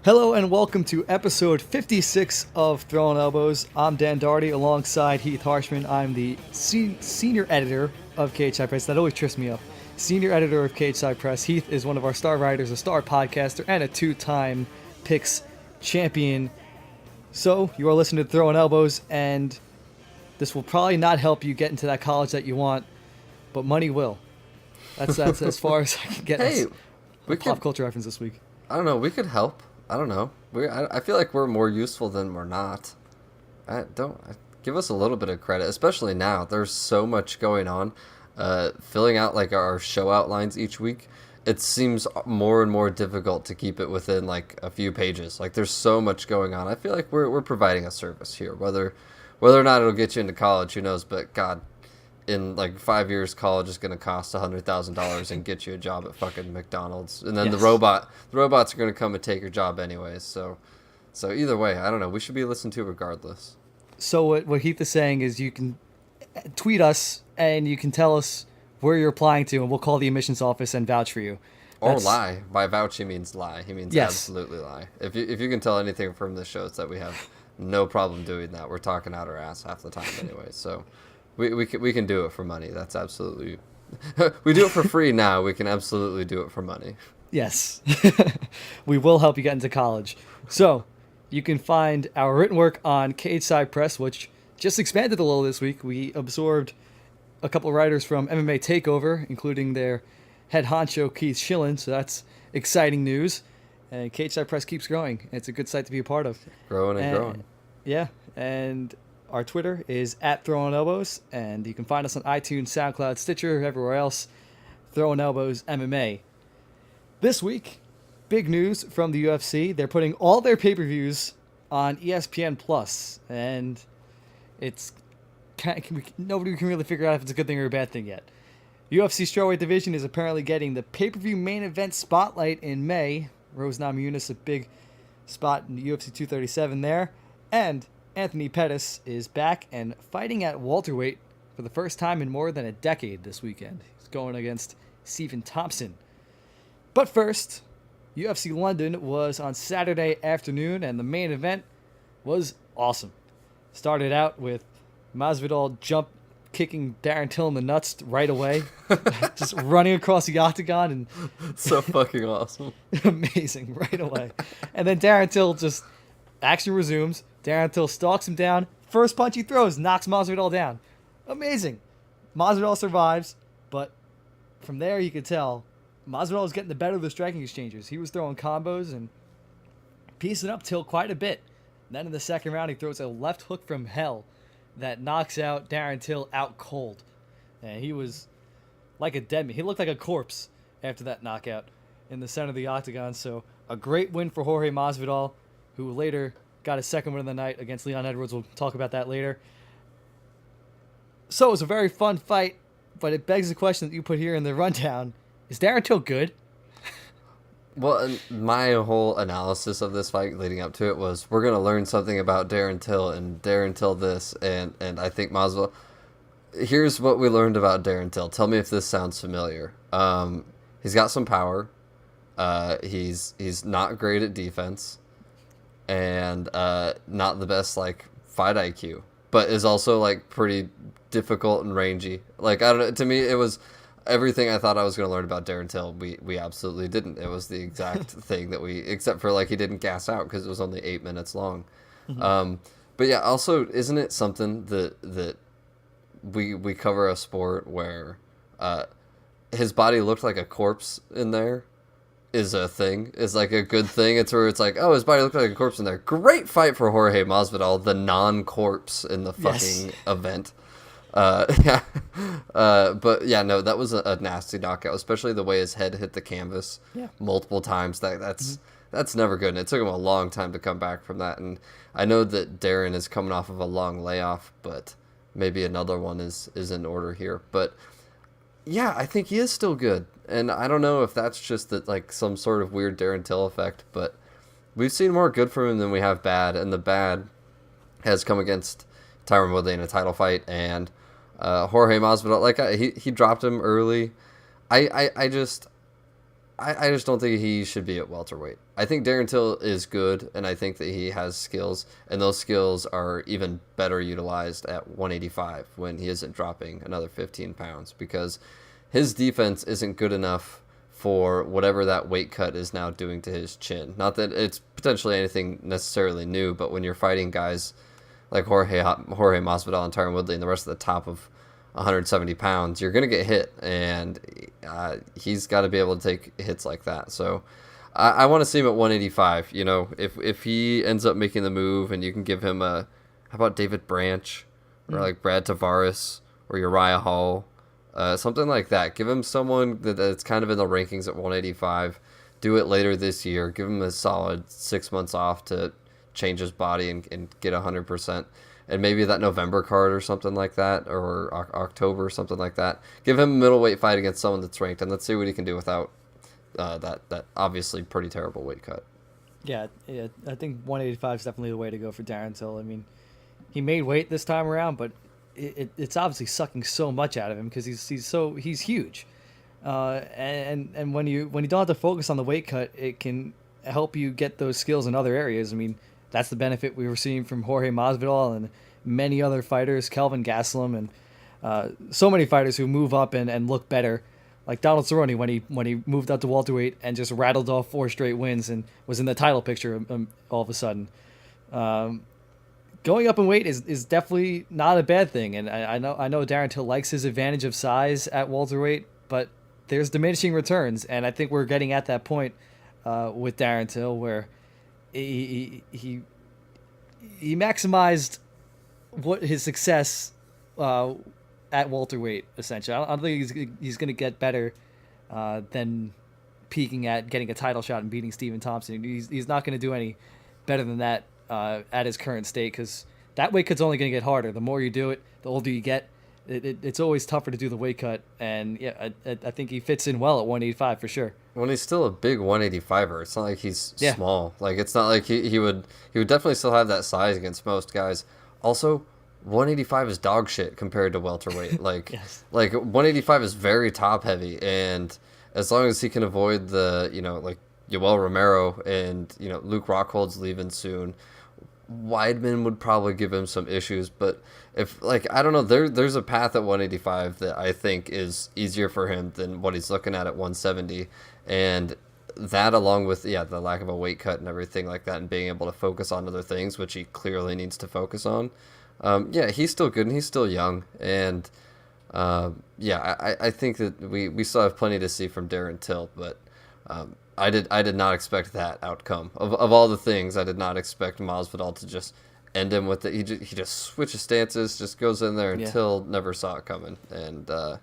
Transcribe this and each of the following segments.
Hello and welcome to episode 56 of Throwin Elbows. I'm Dan Doherty alongside Heath Harshman. I'm the senior editor of Cageside Press. That always trips me up. Senior editor of Cageside Press. Heath is one of our star writers, a star podcaster, and a two-time picks champion. So you are listening to Throwin Elbows, and this will probably not help you get into that college that you want, but money will. That's as far as I can get. Hey, pop culture reference this week. I don't know. We could help. I don't know. I feel like we're more useful than we're not. Give us a little bit of credit, especially now. There's so much going on. Filling out like our show outlines each week, it seems more and more difficult to keep it within like a few pages. Like there's so much going on. I feel like we're providing a service here. Whether or not it'll get you into college, who knows? But God, in like 5 years, college is going to cost $100,000 and get you a job at fucking McDonald's, and then Yes. the robots are going to come and take your job anyways. So either way, I don't know. We should be listened to regardless. So what Heath is saying is you can tweet us and you can tell us where you're applying to, and we'll call the admissions office and vouch for you. Or lie. By vouch, he means lie. He means Yes. absolutely lie. If you can tell anything from this show, it's that we have no problem doing that. We're talking out our ass half the time anyway. So we can do it for money. That's absolutely. We do it for free now. We can absolutely do it for money. Yes. We will help you get into college. So you can find our written work on Cageside Press, which just expanded a little this week. We absorbed a couple of writers from MMA Takeover, including their head honcho, Keith Schillen. So that's exciting news. And Cageside Press keeps growing. It's a good site to be a part of. Growing and growing. Yeah. And our Twitter is @ThrowinElbows, and you can find us on iTunes, SoundCloud, Stitcher, everywhere else. Throwin Elbows MMA. This week, big news from the UFC. They're putting all their pay-per-views on ESPN Plus, and nobody can really figure out if it's a good thing or a bad thing yet. UFC strawweight division is apparently getting the pay-per-view main event spotlight in May. Rose Namajunas a big spot in the UFC 237 there, and Anthony Pettis is back and fighting at welterweight for the first time in more than a decade this weekend. He's going against Stephen Thompson. But first, UFC London was on Saturday afternoon, and the main event was awesome. Started out with Masvidal kicking Darren Till in the nuts right away, just running across the octagon and So fucking awesome. amazing right away. And then Darren Till just action resumes. Darren Till stalks him down. First punch he throws knocks Masvidal down. Amazing. Masvidal survives, but from there you could tell Masvidal was getting the better of the striking exchanges. He was throwing combos and piecing up Till quite a bit. And then in the second round he throws a left hook from hell that knocks out Darren Till out cold. And he was like a dead man. He looked like a corpse after that knockout in the center of the octagon. So a great win for Jorge Masvidal, who later got his second win of the night against Leon Edwards. We'll talk about that later. So it was a very fun fight, but it begs the question that you put here in the rundown. Is Darren Till good? Well, my whole analysis of this fight leading up to it was we're going to learn something about Darren Till and Darren Till this, and I think Masvidal. Here's what we learned about Darren Till. Tell me if this sounds familiar. He's got some power. He's not great at defense, and not the best like fight IQ, but is also like pretty difficult and rangy. Like I don't know. To me, it was everything I thought I was going to learn about Darren Till. We absolutely didn't. It was the exact thing that except for like he didn't gas out because it was only 8 minutes long. Mm-hmm. But yeah, also isn't it something that we cover a sport where his body looked like a corpse in there is a thing, is like a good thing. It's where it's like, oh, his body looked like a corpse in there. Great fight for Jorge Masvidal, the non-corpse in the fucking event. Yeah. But yeah, no, that was a nasty knockout, especially the way his head hit the canvas multiple times. That's never good. And it took him a long time to come back from that. And I know that Darren is coming off of a long layoff, but maybe another one is in order here. But yeah, I think he is still good. And I don't know if that's just that like some sort of weird Darren Till effect, but we've seen more good from him than we have bad. And the bad has come against Tyron Woodley in a title fight, and Jorge Masvidal, like he dropped him early. I I just don't think he should be at welterweight. I think Darren Till is good, and I think that he has skills, and those skills are even better utilized at 185 when he isn't dropping another 15 pounds, because his defense isn't good enough for whatever that weight cut is now doing to his chin. Not that it's potentially anything necessarily new, but when you're fighting guys like Jorge Masvidal and Tyron Woodley and the rest of the top of 170 pounds, you're going to get hit, and he's got to be able to take hits like that. So I want to see him at 185. You know, if he ends up making the move, and you can give him how about David Branch, or like Brad Tavares, or Uriah Hall, something like that. Give him someone that's kind of in the rankings at 185. Do it later this year. Give him a solid 6 months off to change his body and get 100%. And maybe that November card or something like that, or October or something like that. Give him a middleweight fight against someone that's ranked, and let's see what he can do without that obviously pretty terrible weight cut. Yeah, I think 185 is definitely the way to go for Darren Till. I mean, he made weight this time around, but it's obviously sucking so much out of him because he's huge, and when you don't have to focus on the weight cut, it can help you get those skills in other areas. I mean, that's the benefit we were seeing from Jorge Masvidal and many other fighters, Kelvin Gastelum, and so many fighters who move up and look better, like Donald Cerrone when he moved up to welterweight and just rattled off 4 straight wins and was in the title picture all of a sudden. Going up in weight is definitely not a bad thing, and I know Darren Till likes his advantage of size at welterweight, but there's diminishing returns, and I think we're getting at that point with Darren Till where he maximized what his success at welterweight essentially. I don't think he's going to get better than peaking at getting a title shot and beating Stephen Thompson. He's not going to do any better than that at his current state, because that weight cut's only going to get harder. The more you do it, the older you get. It's always tougher to do the weight cut, and yeah, I think he fits in well at 185 for sure. When he's still a big 185er, it's not like he's small. Like, it's not like he would definitely still have that size against most guys. Also, 185 is dog shit compared to welterweight. Like, Yes. like 185 is very top heavy, and as long as he can avoid the, like Yoel Romero and, Luke Rockhold's leaving soon, Weidman would probably give him some issues, but if, I don't know, there's a path at 185 that I think is easier for him than what he's looking at 170, and that, along with the lack of a weight cut and everything like that, and being able to focus on other things, which he clearly needs to focus on. He's still good and he's still young, and I think that we still have plenty to see from Darren Till, but I did not expect that outcome. Of all the things, I did not expect Masvidal to just end him with it. He just switches stances, just goes in there, and Till never saw it coming. And that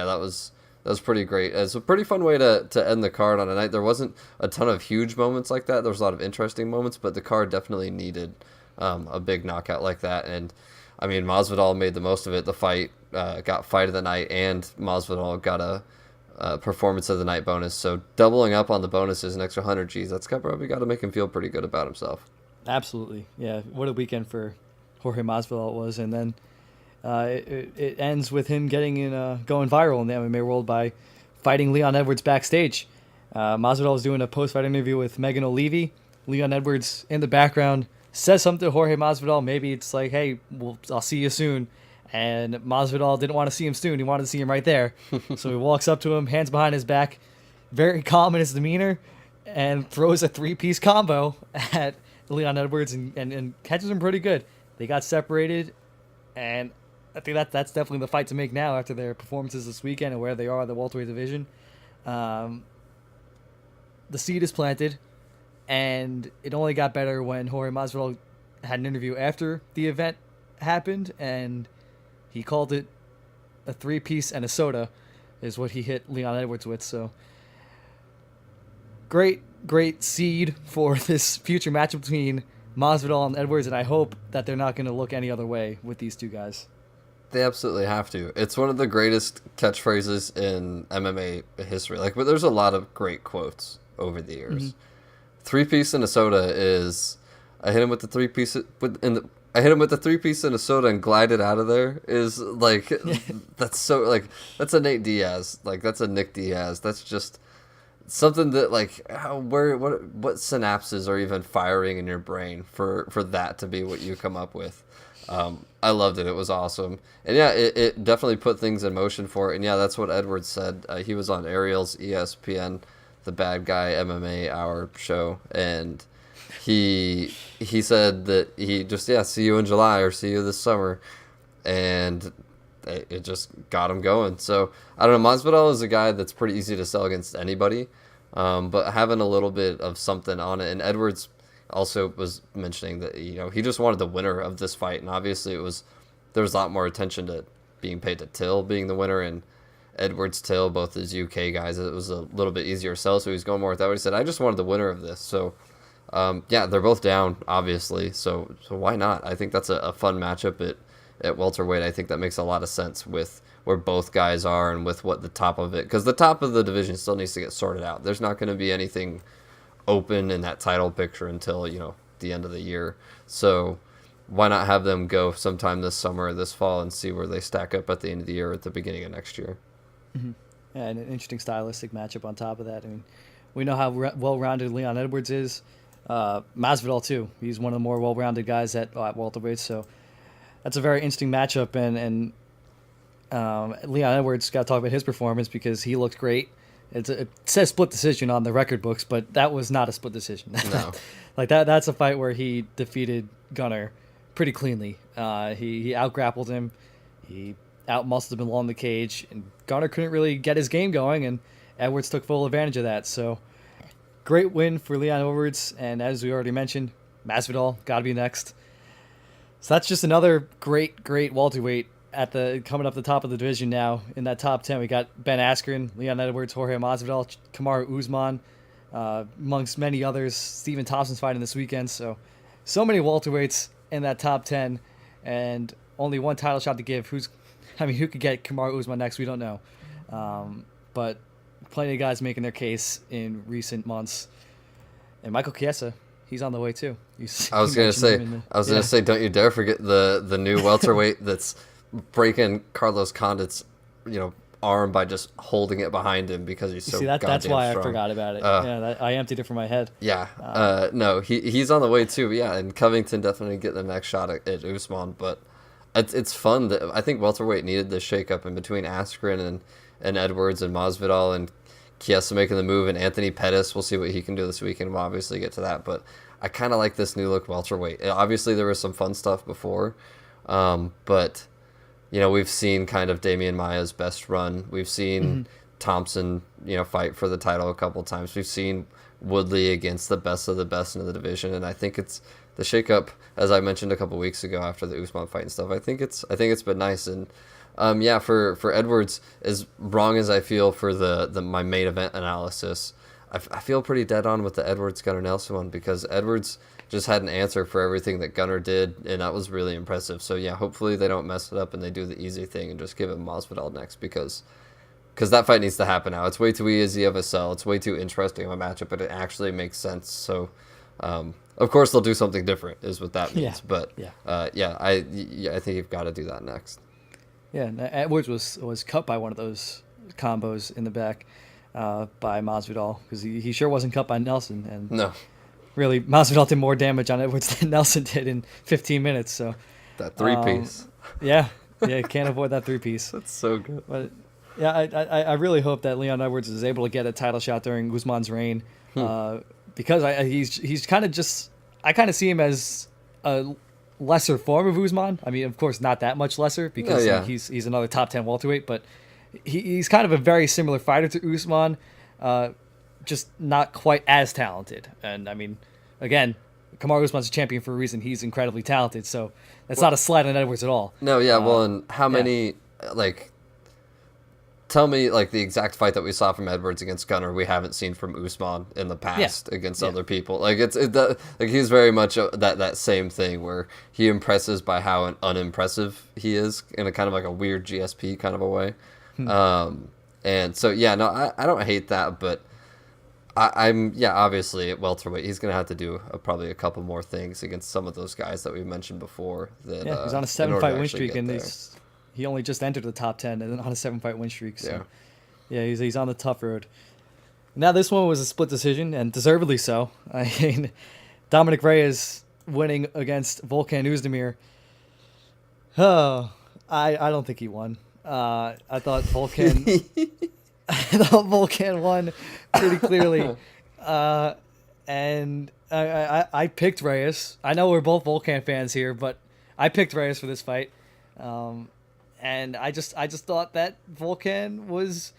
was pretty great. It's a pretty fun way to end the card on a night. There wasn't a ton of huge moments like that. There was a lot of interesting moments, but the card definitely needed a big knockout like that. And I mean, Masvidal made the most of it. The fight got fight of the night, and Masvidal got a performance of the night bonus. So doubling up on the bonuses, an extra 100 G's, that's probably got to make him feel pretty good about himself. Absolutely. Yeah, what a weekend for Jorge Masvidal it was. And then it ends with him going viral in the MMA world by fighting Leon Edwards backstage. Masvidal was doing a post-fight interview with Megan O'Leary. Leon Edwards in the background says something to Jorge Masvidal. Maybe it's like, hey, I'll see you soon. And Masvidal didn't want to see him soon. He wanted to see him right there. So he walks up to him, hands behind his back, very calm in his demeanor, and throws a 3-piece combo at Leon Edwards and catches him pretty good. They got separated, and I think that's definitely the fight to make now after their performances this weekend and where they are in the welterweight division. The seed is planted, and it only got better when Jorge Masvidal had an interview after the event happened, and he called it a 3-piece and a soda is what he hit Leon Edwards with. So great seed for this future matchup between Masvidal and Edwards, and I hope that they're not going to look any other way with these two guys. They absolutely have to. It's one of the greatest catchphrases in MMA history. But there's a lot of great quotes over the years. Mm-hmm. 3-piece and a soda is, I hit him with the 3-piece I hit him with the 3-piece and a soda and glided out of there, is that's so, that's a Nate Diaz. That's a Nick Diaz. That's just, something that like what synapses are even firing in your brain for that to be what you come up with. I loved it. It was awesome. And yeah, it definitely put things in motion for it. And yeah, that's what Edwards said. He was on Ariel's ESPN, the Bad Guy MMA Hour show, and he said that he just, yeah, see you in July or see you this summer. And it just got him going. So I don't know. Masvidal is a guy that's pretty easy to sell against anybody, but having a little bit of something on it. And Edwards also was mentioning that he just wanted the winner of this fight, and obviously there was a lot more attention to being paid to Till being the winner, and Edwards Till both as UK guys. It was a little bit easier to sell, so he's going more with that. He said, "I just wanted the winner of this." So yeah, they're both down, obviously. So why not? I think that's a fun matchup at welterweight. I think that makes a lot of sense with where both guys are and with what the top of it, because the top of the division still needs to get sorted out. There's not going to be anything open in that title picture until the end of the year. So why not have them go sometime this summer or this fall and see where they stack up at the end of the year or at the beginning of next year? Mm-hmm. Yeah, and an interesting stylistic matchup on top of that. I mean, we know how well-rounded Leon Edwards is. Masvidal too. He's one of the more well-rounded guys at welterweight. So that's a very interesting matchup. And Leon Edwards got to talk about his performance because he looked great. It says split decision on the record books, but that was not a split decision. No. Like that's a fight where he defeated Gunnar pretty cleanly. He out-grappled him. He out-muscled him along the cage, and Gunnar couldn't really get his game going, and Edwards took full advantage of that. So great win for Leon Edwards, and as we already mentioned, Masvidal got to be next. So that's just another great welterweight coming up the top of the division now. In that top 10, we got Ben Askren, Leon Edwards, Jorge Masvidal, Kamaru Usman, amongst many others. Stephen Thompson's fighting this weekend. So many welterweights in that top 10, and only one title shot to give. Who could get Kamaru Usman next? We don't know. But plenty of guys making their case in recent months. And Michael Chiesa, he's on the way too. I was gonna say, don't you dare forget the new welterweight that's breaking Carlos Condit's arm by just holding it behind him because he's so that's why strong. I forgot about it. I emptied it from my head. Yeah. No, he's on the way too. Yeah, and Covington definitely get the next shot at Usman, but it's fun that I think welterweight needed this shakeup in between Askren and Edwards and Masvidal and Chiesa making the move, and Anthony Pettis. We'll see what he can do this weekend. We'll obviously get to that, but I kind of like this new look welterweight. Obviously, there was some fun stuff before, but we've seen kind of Damian Maia's best run. We've seen Thompson, fight for the title a couple times. We've seen Woodley against the best of the best in the division, and I think it's the shakeup, as I mentioned a couple weeks ago after the Usman fight and stuff. I think it's been nice, and for Edwards, as wrong as I feel for my main event analysis, I feel pretty dead on with the Edwards Gunnar Nelson one because Edwards just had an answer for everything that Gunnar did, and that was really impressive. So yeah, hopefully they don't mess it up and they do the easy thing and just give him Masvidal next because that fight needs to happen now. It's way too easy of a sell. It's way too interesting of a matchup, but it actually makes sense. So of course they'll do something different is what that means. Yeah. But I think you've got to do that next. Yeah, Edwards was cut by one of those combos in the back by Masvidal because he sure wasn't cut by Nelson. And no. Really, Masvidal did more damage on Edwards than Nelson did in 15 minutes. So that three-piece. Yeah, can't avoid that three-piece. That's so good. But yeah, I really hope that Leon Edwards is able to get a title shot during Usman's reign because he's kind of just I kind of see him as a lesser form of Usman. I mean, of course, not that much lesser because he's another top 10 welterweight, but he's kind of a very similar fighter to Usman. Just not quite as talented. And I mean, again, Kamaru Usman's a champion for a reason. He's incredibly talented, so that's not a slight on Edwards at all. No, yeah, and how many, tell me, the exact fight that we saw from Edwards against Gunnar we haven't seen from Usman in the past against other people. He's very much that same thing where he impresses by how unimpressive he is in a kind of like a weird GSP kind of a way. And so, yeah, no, I don't hate that, but I'm obviously at welterweight he's gonna have to do probably a couple more things against some of those guys that we mentioned before. He's on a 7-fight win streak, and he only just entered the top 10 and on a 7-fight win streak. So yeah, he's on the tough road. Now this one was a split decision, and deservedly so. I mean, Dominic Reyes winning against Volkan Oezdemir. Oh, I don't think he won. I thought Volkan I thought Volkan won pretty clearly. And I picked Reyes. I know we're both Volkan fans here, but I picked Reyes for this fight. And I just thought that Volkan was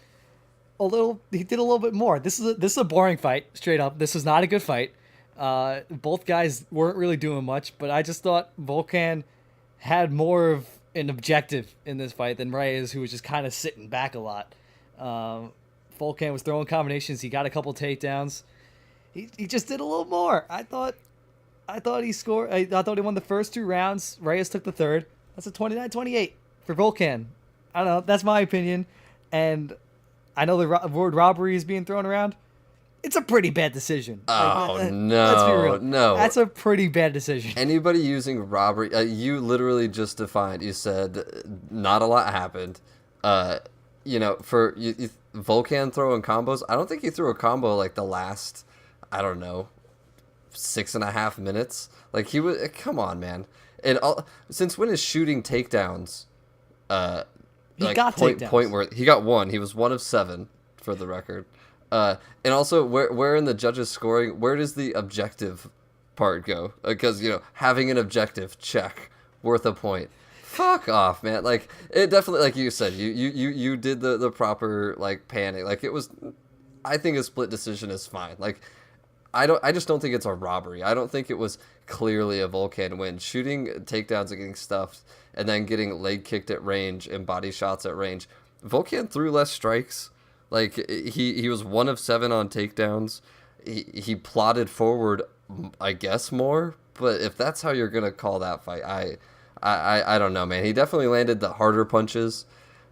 he did a little bit more. This is a boring fight, straight up. This is not a good fight. Both guys weren't really doing much, but I just thought Volkan had more of an objective in this fight than Reyes, who was just kind of sitting back a lot. Volkan was throwing combinations. He got a couple takedowns. He just did a little more. I thought he scored. I thought he won the first 2 rounds. Reyes took the third. That's a 29-28 for Volkan. I don't know. That's my opinion. And I know the word robbery is being thrown around. It's a pretty bad decision. Oh, no. Let's be real. No. That's a pretty bad decision. Anybody using robbery, you literally just defined, you said not a lot happened. For Volkan throwing combos, I don't think he threw a combo like the last, I don't know, 6.5 minutes. Like he was, come on, man. And since when is shooting takedowns? He got takedowns. Point where he got 1. He was 1 of 7 for the record. And also, where in the judges scoring, where does the objective part go? Because, having an objective, check, worth a point. Fuck off, man. Like, it definitely, like you said, you did the proper, like, panning. Like, it was, I think a split decision is fine. Like, I just don't think it's a robbery. I don't think it was clearly a Volkan win. Shooting takedowns and getting stuffed, and then getting leg kicked at range and body shots at range. Volkan threw less strikes. Like, he was 1 of 7 on takedowns. He plotted forward, I guess, more. But if that's how you're going to call that fight, I don't know, man. He definitely landed the harder punches.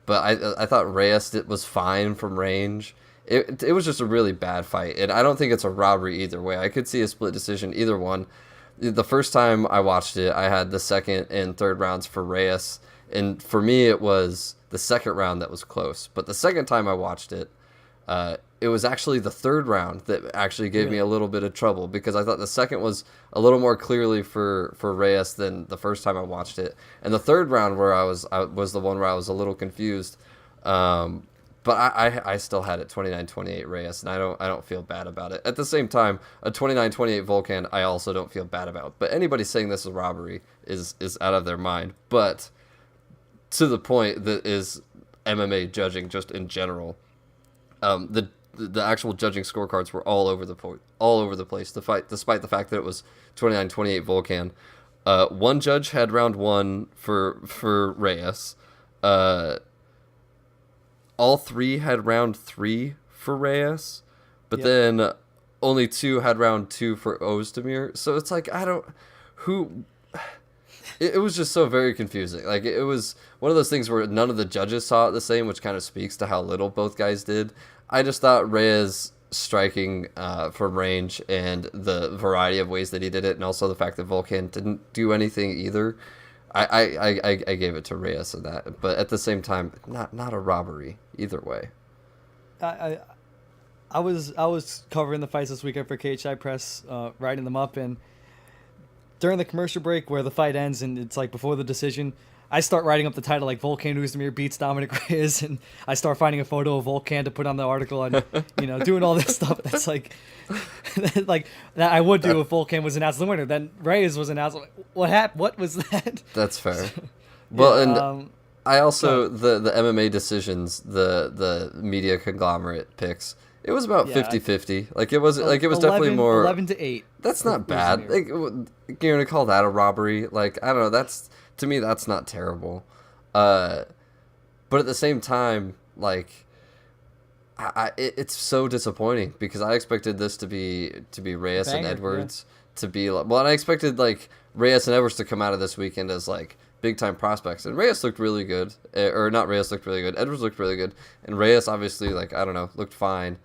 But I thought Reyes was fine from range. It was just a really bad fight. And I don't think it's a robbery either way. I could see a split decision, either one. The first time I watched it, I had the second and third rounds for Reyes. And for me, it was the second round that was close. But the second time I watched it, it was actually the third round that actually gave me a little bit of trouble, because I thought the second was a little more clearly for Reyes than the first time I watched it. And the third round where I was the one where I was a little confused. But I still had it 29-28 Reyes, and I don't feel bad about it. At the same time, a 29-28 Volkan, I also don't feel bad about. But anybody saying this is robbery is out of their mind. But to the point that is MMA judging just in general, the actual judging scorecards were all over the place. The fight, despite the fact that it was 29-28 Volkan, one judge had round 1 for Reyes. All 3 had round 3 for Reyes, but then only 2 had round 2 for Oezdemir. So it's like, it was just so very confusing. Like, it was one of those things where none of the judges saw it the same, which kind of speaks to how little both guys did. I just thought Reyes striking from range and the variety of ways that he did it, and also the fact that Volkan didn't do anything either, I gave it to Reyes in that. But at the same time, not a robbery either way. I was covering the fights this weekend for Cageside Press, writing them up, and during the commercial break where the fight ends and it's like before the decision, I start writing up the title like Volkan Oezdemir beats Dominic Reyes, and I start finding a photo of Volkan to put on the article and doing all this stuff. That's like like that I would do if Volkan was announced the winner. Then Reyes was announced. What happened? What was that? That's fair. Well, and I also the MMA decisions, the media conglomerate picks. It was about 50-50. Like it was 11, definitely more 11-8. That's not bad. Like, you're gonna call that a robbery? Like, I don't know. To me, that's not terrible. But at the same time, like, it's so disappointing because I expected this to be Reyes and Edwards to be like, well, and I expected like Reyes and Edwards to come out of this weekend as like big time prospects, and Reyes looked really good, or not Reyes looked really good. Edwards looked really good, and Reyes obviously, like, I don't know, looked fine.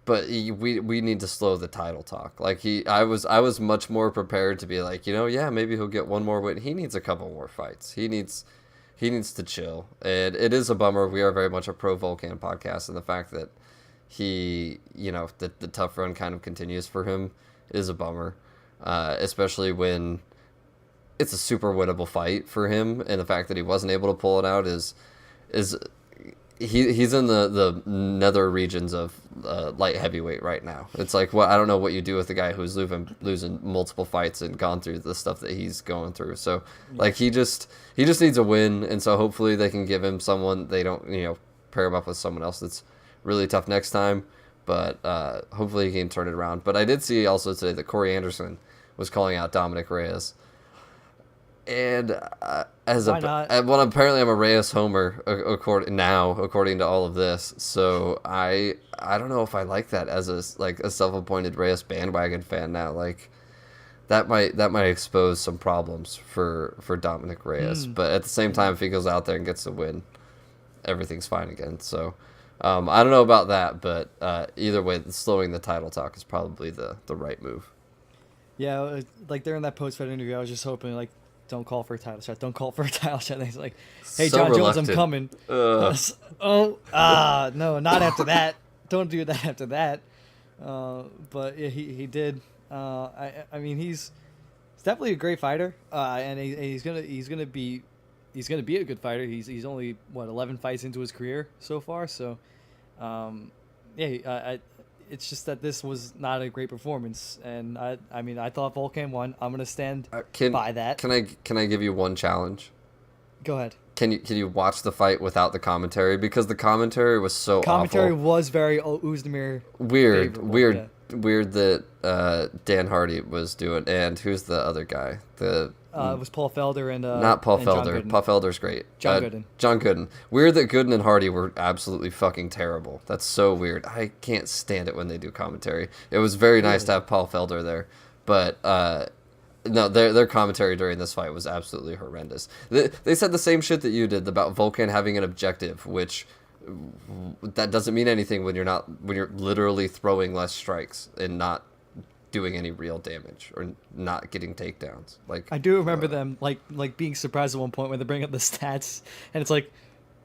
But we need to slow the title talk. Like I was much more prepared to be like, maybe he'll get one more win. He needs a couple more fights. He needs to chill. And it is a bummer. We are very much a pro Volkan podcast, and the fact that the tough run kind of continues for him is a bummer, especially when it's a super winnable fight for him, and the fact that he wasn't able to pull it out is he's in the nether regions of light heavyweight right now. It's like, I don't know what you do with a guy who's losing multiple fights and gone through the stuff that he's going through. So like he just needs a win, and so hopefully they can give him someone, they don't pair him up with someone else that's really tough next time. But hopefully he can turn it around. But I did see also today that Corey Anderson was calling out Dominic Reyes. And apparently I'm a Reyes homer according to all of this. So I don't know if I like that as a self-appointed Reyes bandwagon fan now. Like that might expose some problems for Dominic Reyes. But at the same time, if he goes out there and gets the win, everything's fine again. So I don't know about that, but either way, slowing the title talk is probably the right move. Yeah, like during that post-fight interview, I was just hoping like, don't call for a title shot. Don't call for a title shot. And he's like, hey, So John reluctant. Jones, I'm coming. No, not after that. Don't do that after that. But yeah, he did. I mean, he's definitely a great fighter. And he's gonna be a good fighter. He's only 11 fights into his career so far. So, it's just that this was not a great performance, and I mean I thought Volkan won. I'm gonna stand by that. Can I give you one challenge? Go ahead. Can you watch the fight without the commentary, because the commentary was so commentary awful. was very Ozdemir Weird yeah. that Dan Hardy was doing, and who's the other guy? It was Paul Felder and not Paul and Felder. Paul Felder's great. John Gooden. John Gooden. Weird that Gooden and Hardy were absolutely fucking terrible. That's so weird. I can't stand it when they do commentary. It was very nice to have Paul Felder there, but no, their commentary during this fight was absolutely horrendous. They said the same shit that you did about Volkan having an objective, which that doesn't mean anything when you're literally throwing less strikes and not doing any real damage or not getting takedowns. Like I do remember them like being surprised at one point when they bring up the stats and it's like,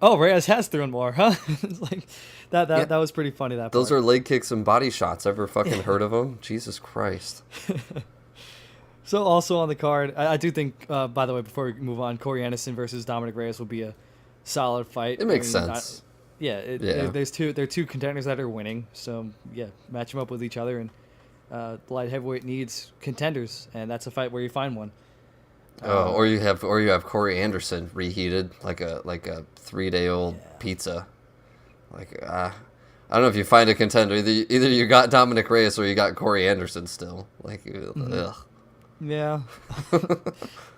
oh, Reyes has thrown more, huh? It's like that was pretty funny. Those are leg kicks and body shots. Ever fucking heard of them? Jesus Christ. So also on the card, I do think, by the way, before we move on, Corey Anderson versus Dominic Reyes will be a solid fight. It makes sense. There are two contenders that are winning, so yeah, match them up with each other, and the light heavyweight needs contenders, and that's a fight where you find one. Or you have Corey Anderson reheated like a 3-day-old pizza. Like I don't know if you find a contender. Either you got Dominic Reyes or you got Corey Anderson still. Like ugh. Yeah,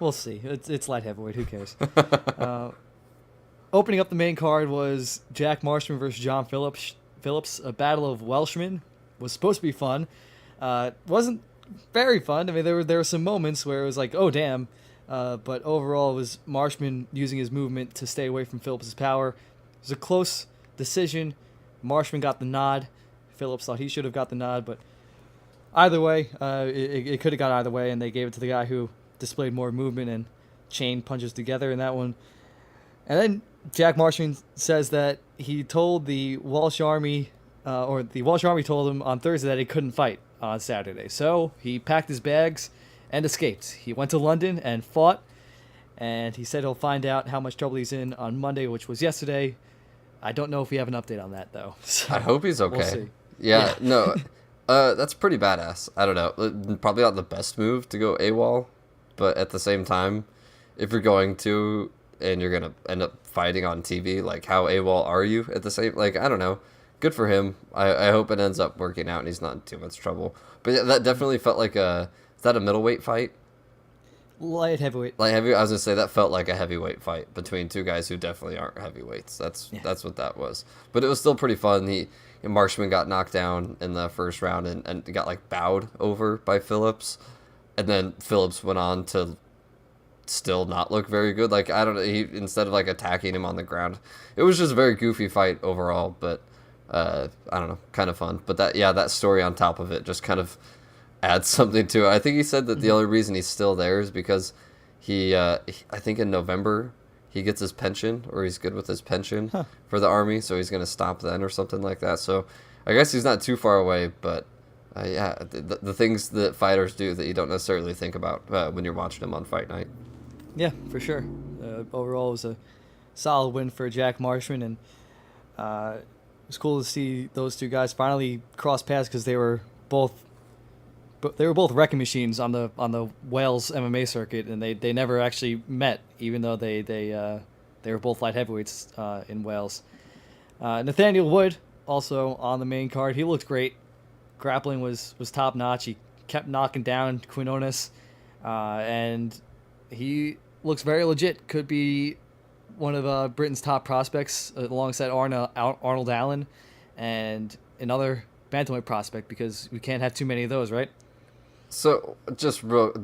we'll see. It's light heavyweight. Who cares? Opening up the main card was Jack Marshman versus John Phillips. A battle of Welshmen. Was supposed to be fun. Wasn't very fun. I mean, there were some moments where it was like, oh damn, but overall it was Marshman using his movement to stay away from Phillips' power. It was a close decision. Marshman got the nod. Phillips thought he should have got the nod, but either way, it could have gone either way, and they gave it to the guy who displayed more movement and chain punches together in that one. And then Jack Marshman says that he told the Welsh Army, or the Welsh Army told him on Thursday that he couldn't fight on Saturday. So he packed his bags and escaped. He went to London and fought, and he said he'll find out how much trouble he's in on Monday, which was yesterday. I don't know if we have an update on that, though. So I hope he's okay. We'll see. Yeah, no, that's pretty badass. I don't know. Probably not the best move to go AWOL, but at the same time, if you're going to and you're going to end up fighting on TV, like how AWOL are you at the same, like, I don't know. Good for him. I hope it ends up working out and he's not in too much trouble. But yeah, that definitely felt like is that a middleweight fight? Light heavyweight. Light heavyweight. I was gonna say that felt like a heavyweight fight between two guys who definitely aren't heavyweights. That's what that was. But it was still pretty fun. Marshman got knocked down in the first round and got like bowed over by Phillips, and then Phillips went on to still not look very good. Like, I don't know. He, instead of like attacking him on the ground, it was just a very goofy fight overall. But I don't know, kind of fun. But that story on top of it just kind of adds something to it. I think he said that the only reason he's still there is because I think in November he gets his pension, or he's good with his pension for the Army, so he's going to stop then or something like that. So I guess he's not too far away, but yeah, the things that fighters do that you don't necessarily think about when you're watching them on fight night. Yeah, for sure. Overall, it was a solid win for Jack Marshman, and it was cool to see those two guys finally cross paths because they were both wrecking machines on the Wales MMA circuit, and they never actually met, even though they were both light heavyweights in Wales. Nathaniel Wood also on the main card. He looked great. Grappling was top notch. He kept knocking down Quinones, and he looks very legit. Could be one of Britain's top prospects alongside Arnold Allen and another bantamweight prospect, because we can't have too many of those, right? So, just what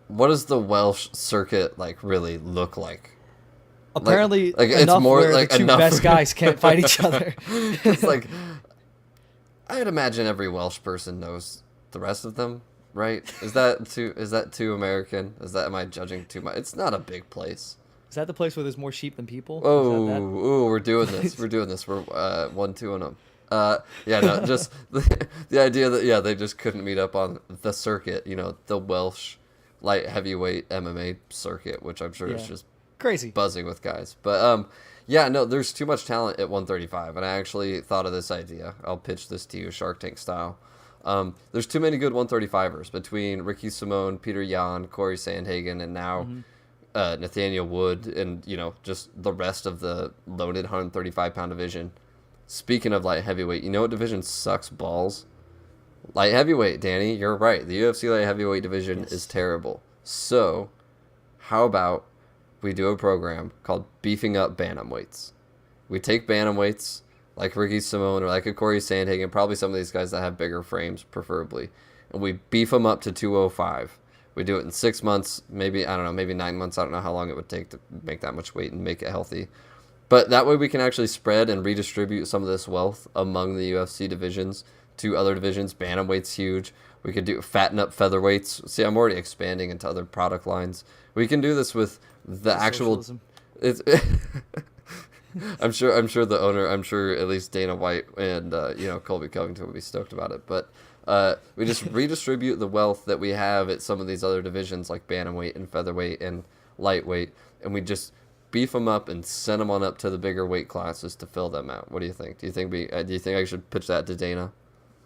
does the Welsh circuit really look like? Apparently, like enough it's more where like the two enough best guys can't fight each other. It's like, I'd imagine every Welsh person knows the rest of them, right? Is that too American? Am I judging too much? It's not a big place. Is that the place where there's more sheep than people? Oh, we're doing this. We're 1-2 on them. Yeah, no, just the idea that they just couldn't meet up on the circuit, the Welsh light heavyweight MMA circuit, which I'm sure is just crazy, buzzing with guys. But yeah, no, there's too much talent at 135, and I actually thought of this idea. I'll pitch this to you, Shark Tank style. There's too many good 135ers between Ricky Simone, Peter Yan, Corey Sandhagen, and now Nathaniel Wood, and just the rest of the loaded 135-pound division. Speaking of light heavyweight, you know what division sucks balls? Light heavyweight, Danny. You're right. The UFC light heavyweight division is terrible. So, how about we do a program called Beefing Up Bantamweights? We take bantamweights like Ricky Simone or like a Corey Sandhagen, probably some of these guys that have bigger frames, preferably, and we beef them up to 205. We do it in 6 months, maybe 9 months. I don't know how long it would take to make that much weight and make it healthy. But that way we can actually spread and redistribute some of this wealth among the UFC divisions to other divisions. Bantamweight's huge. We could do fatten up featherweights. See, I'm already expanding into other product lines. We can do this with the actual. It's. I'm sure the owner. I'm sure at least Dana White and Colby Covington would be stoked about it. But we just redistribute the wealth that we have at some of these other divisions like bantamweight and featherweight and lightweight, and we just beef them up and send them on up to the bigger weight classes to fill them out. What do you think? Do you think I should pitch that to Dana?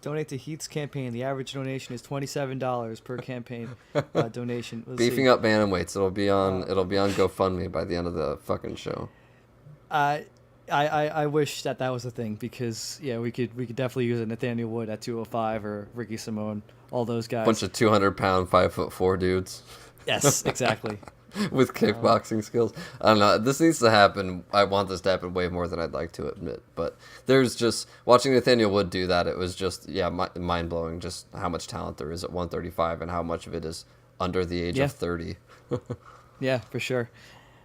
Donate to Heath's campaign. The average donation is $27 per campaign donation. Beefing up bantamweights. It'll be on GoFundMe by the end of the fucking show. I wish that was a thing, because we could definitely use a Nathaniel Wood at 205 or Ricky Simone, all those guys. Bunch of 200-pound, 5'4" dudes. Yes, exactly. With kickboxing skills. I don't know. This needs to happen. I want this to happen way more than I'd like to admit. But there's just, watching Nathaniel Wood do that, it was just, mind-blowing just how much talent there is at 135 and how much of it is under the age of 30. Yeah, for sure.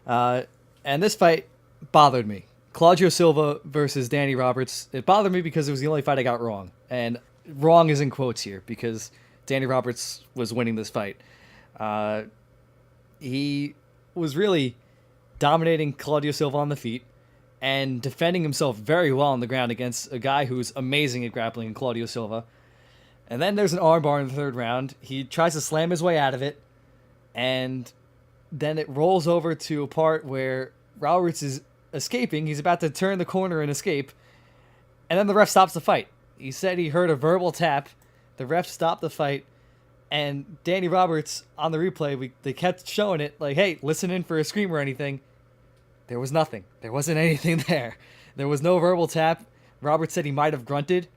And this fight bothered me. Claudio Silva versus Danny Roberts. It bothered me because it was the only fight I got wrong. And wrong is in quotes here, because Danny Roberts was winning this fight. He was really dominating Claudio Silva on the feet and defending himself very well on the ground against a guy who's amazing at grappling in Claudio Silva. And then there's an armbar in the third round. He tries to slam his way out of it, and then it rolls over to a part where Roberts is escaping. He's about to turn the corner and escape, and then the ref stops the fight. He said he heard a verbal tap. The ref stopped the fight. And Danny Roberts, on the replay, they kept showing it, like, hey, listen in for a scream or anything. There was nothing. There wasn't anything there. There was no verbal tap. Roberts said he might have grunted,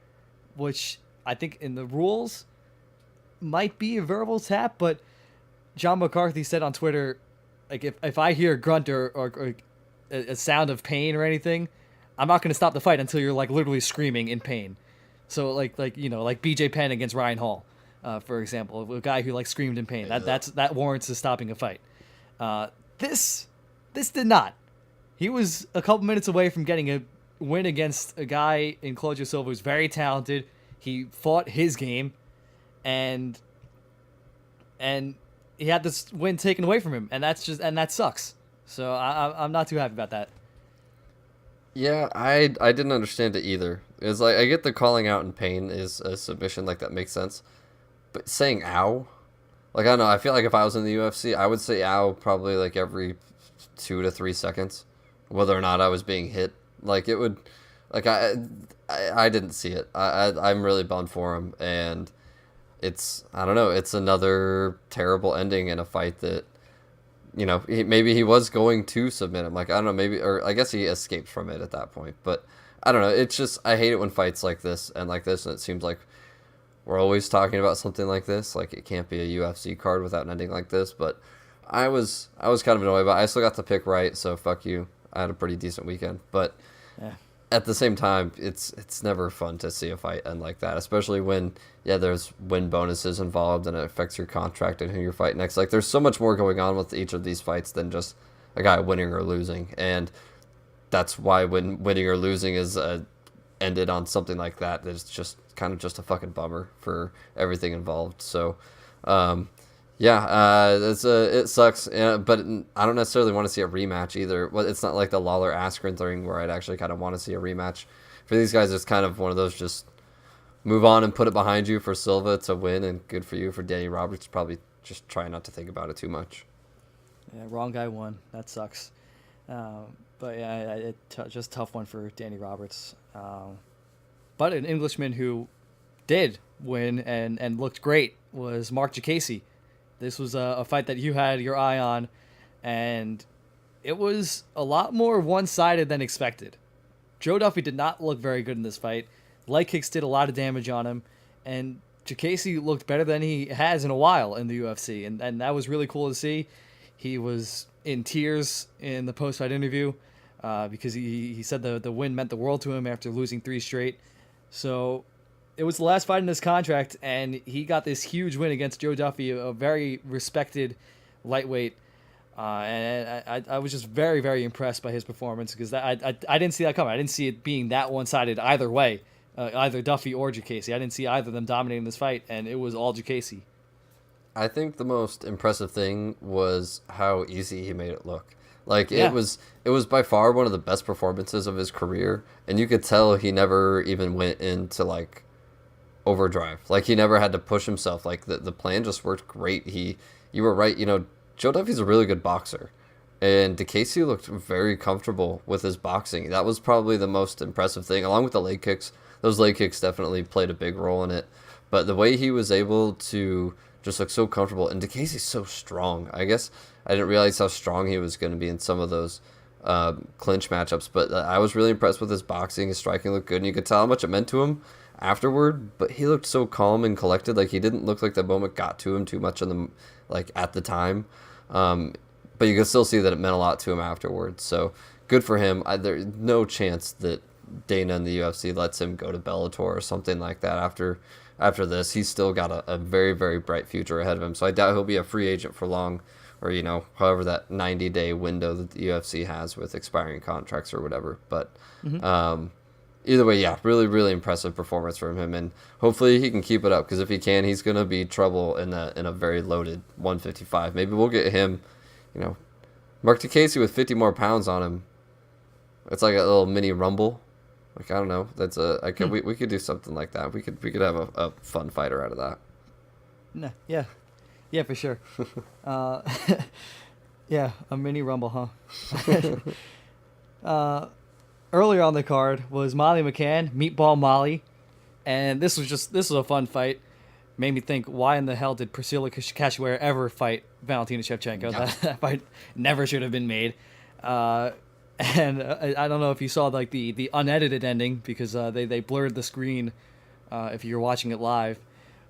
which I think in the rules might be a verbal tap, but John McCarthy said on Twitter, like, if I hear a grunt or a sound of pain or anything, I'm not going to stop the fight until you're, like, literally screaming in pain. So, like BJ Penn against Ryan Hall. For example, a guy who screamed in pain. That warrants a stopping a fight. This did not. He was a couple minutes away from getting a win against a guy in Claudio Silva who's very talented. He fought his game, and he had this win taken away from him, and that sucks. So I'm not too happy about that. Yeah, I didn't understand it either. It's like, I get the calling out in pain is a submission, like that makes sense. But saying ow, like, I don't know, I feel like if I was in the UFC, I would say ow probably like every 2 to 3 seconds, whether or not I was being hit. Like, it would, like, I didn't see it. I'm really bummed for him, and I don't know, it's another terrible ending in a fight that, maybe he was going to submit him. Like, I don't know, maybe, or I guess he escaped from it at that point. But I don't know. It's just, I hate it when fights like this, and it seems like we're always talking about something like this. Like, it can't be a UFC card without an ending like this. But I was kind of annoyed, but I still got to pick right, so fuck you. I had a pretty decent weekend. But Yeah. at the same time, it's never fun to see a fight end like that, especially when, there's win bonuses involved and it affects your contract and who you're fighting next. Like, there's so much more going on with each of these fights than just a guy winning or losing, and that's why when winning or losing is ended on something like that, it's just kind of just a fucking bummer for everything involved. So, it sucks, but I don't necessarily want to see a rematch either. Well, it's not like the Lawler Askren thing where I'd actually kind of want to see a rematch. For these guys, it's kind of one of those just move on and put it behind you. For Silva to win, and good for you. For Danny Roberts, probably just try not to think about it too much. Yeah, wrong guy won. That sucks. But yeah, just a tough one for Danny Roberts. But an Englishman who did win and looked great was Mark Jacasey. This was a fight that you had your eye on, and it was a lot more one-sided than expected. Joe Duffy did not look very good in this fight. Leg kicks did a lot of damage on him, and Jacasey looked better than he has in a while in the UFC, and that was really cool to see. He was in tears in the post-fight interview because he said the win meant the world to him after losing 3 straight. So it was the last fight in his contract, and he got this huge win against Joe Duffy, a very respected lightweight. And I was just very, very impressed by his performance because I didn't see that coming. I didn't see it being that one-sided either way, either Duffy or Jacasey. I didn't see either of them dominating this fight, and it was all Jacasey. I think the most impressive thing was how easy he made it look. Like, Yeah. it was by far one of the best performances of his career, and you could tell he never even went into, like, overdrive. Like, he never had to push himself. Like, the plan just worked great. You were right, Joe Duffy's a really good boxer, and Jacasey looked very comfortable with his boxing. That was probably the most impressive thing, along with the leg kicks. Those leg kicks definitely played a big role in it, but the way he was able to just look so comfortable, and Jacasey's so strong. I guess I didn't realize how strong he was going to be in some of those clinch matchups, but I was really impressed with his boxing. His striking looked good, and you could tell how much it meant to him afterward, but he looked so calm and collected. Like, he didn't look like the moment got to him too much at the time. But you could still see that it meant a lot to him afterwards. So good for him. There's no chance that Dana and the UFC lets him go to Bellator or something like that after this. He's still got a very, very bright future ahead of him. So I doubt he'll be a free agent for long, or, however that 90-day window that the UFC has with expiring contracts or whatever. But either way, yeah, really, really impressive performance from him, and hopefully he can keep it up, because if he can, he's going to be trouble in a very loaded 155. Maybe we'll get him, Mark Jacasey with 50 more pounds on him. It's like a little mini Rumble. Like, I don't know. We could do something like that. We could have a fun fighter out of that. No, yeah, for sure. Yeah, a mini Rumble, huh? Earlier on the card was Molly McCann, Meatball Molly, and this was a fun fight. Made me think, why in the hell did Priscilla Cachoeira ever fight Valentina Shevchenko? Yeah. That fight never should have been made. And I don't know if you saw like the unedited ending, because they blurred the screen if you're watching it live.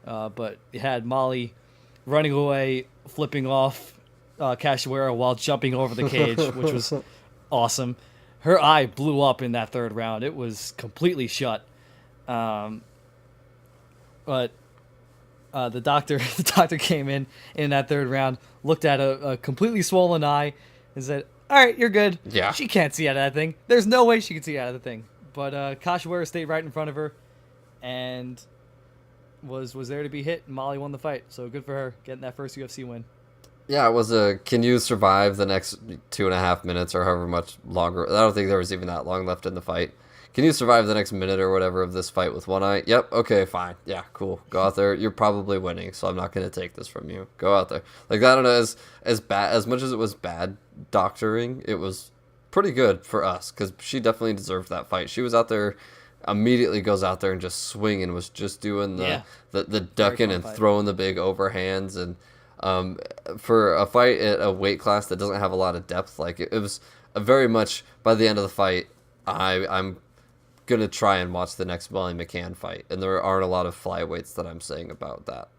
But it had Molly running away, flipping off Cachoeira while jumping over the cage, which was awesome. Her eye blew up in that third round. It was completely shut. But the doctor came in that third round, looked at a completely swollen eye, and said, "All right, you're good." Yeah. She can't see out of that thing. There's no way she can see out of the thing. But Cachoeira stayed right in front of her, and was there to be hit. And Molly won the fight. So good for her, getting that first UFC win. Yeah, it was can you survive the next 2.5 minutes or however much longer? I don't think there was even that long left in the fight. can you survive the next minute or whatever of this fight with one eye? Yep. Okay, fine. Yeah, cool. Go out there. You're probably winning, so I'm not going to take this from you. Go out there. Like, I don't know, as bad, as much as it was bad doctoring, it was pretty good for us, because she definitely deserved that fight. She was out there, immediately goes out there and just swinging, was just doing the ducking and fight. throwing the big overhands. And for a fight at a weight class that doesn't have a lot of depth, like, it was a very much, by the end of the fight, I'm gonna try and watch the next Molly McCann fight, and there aren't a lot of flyweights that I'm saying about that,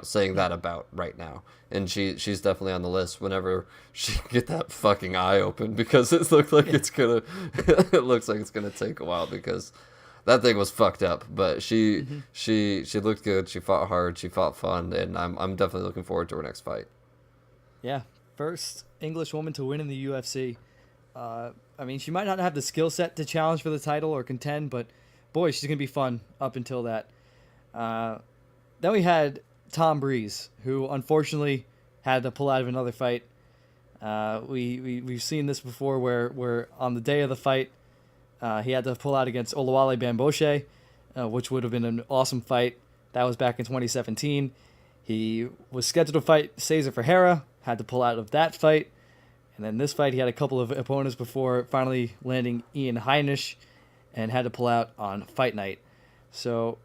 saying that about right now. And she's definitely on the list whenever she can get that fucking eye open, because it looks like it's gonna it looks like it's gonna take a while, because that thing was fucked up. But she looked good. She fought hard. She fought fun, and I'm definitely looking forward to her next fight. Yeah, first English woman to win in the UFC. I mean, she might not have the skill set to challenge for the title or contend, but boy, she's going to be fun up until that. Then we had Tom Breeze, who unfortunately had to pull out of another fight. We've seen this before where on the day of the fight, he had to pull out against Oluwale Bamboshe, which would have been an awesome fight. That was back in 2017. He was scheduled to fight Cesar Ferreira, had to pull out of that fight. And then this fight, he had a couple of opponents before finally landing Ian Heinisch, and had to pull out on fight night. So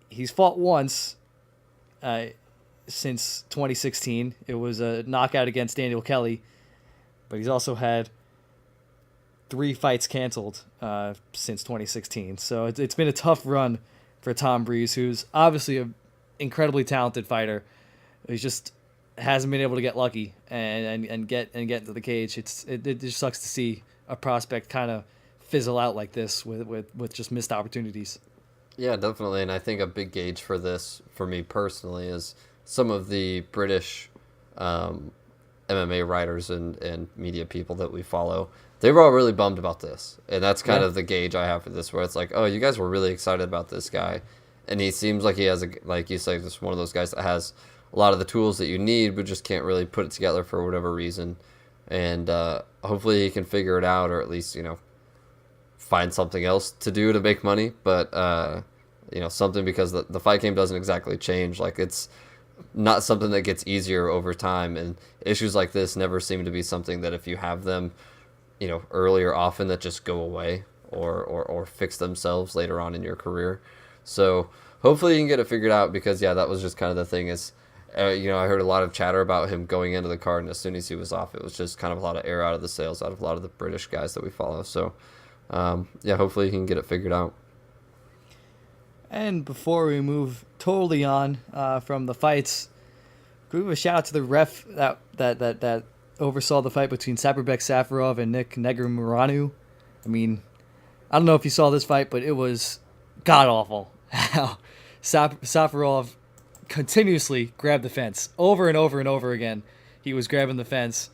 he's fought once since 2016. It was a knockout against Daniel Kelly. But he's also had 3 fights canceled since 2016. So it's been a tough run for Tom Breeze, who's obviously an incredibly talented fighter. He's just hasn't been able to get lucky and get into the cage. It just sucks to see a prospect kind of fizzle out like this with just missed opportunities. Yeah, definitely. And I think a big gauge for this, for me personally, is some of the British MMA writers and media people that we follow. They were all really bummed about this. And that's kind of the gauge I have for this, where it's like, oh, you guys were really excited about this guy. And he seems like he has, like you say, just one of those guys that has a lot of the tools that you need, but just can't really put it together for whatever reason. And hopefully he can figure it out, or at least, find something else to do to make money. But, something, because the fight game doesn't exactly change. Like, it's not something that gets easier over time. And issues like this never seem to be something that if you have them, early or often, that just go away or fix themselves later on in your career. So hopefully you can get it figured out, because, that was just kind of the thing is, I heard a lot of chatter about him going into the card, and as soon as he was off, it was just kind of a lot of air out of the sails out of a lot of the British guys that we follow. So, hopefully he can get it figured out. And before we move totally on from the fights, could we give a shout out to the ref that oversaw the fight between Sapurbek Safarov and Nick Negumereanu? I mean, I don't know if you saw this fight, but it was god awful how Safarov continuously grabbed the fence over and over and over again. He was grabbing the fence,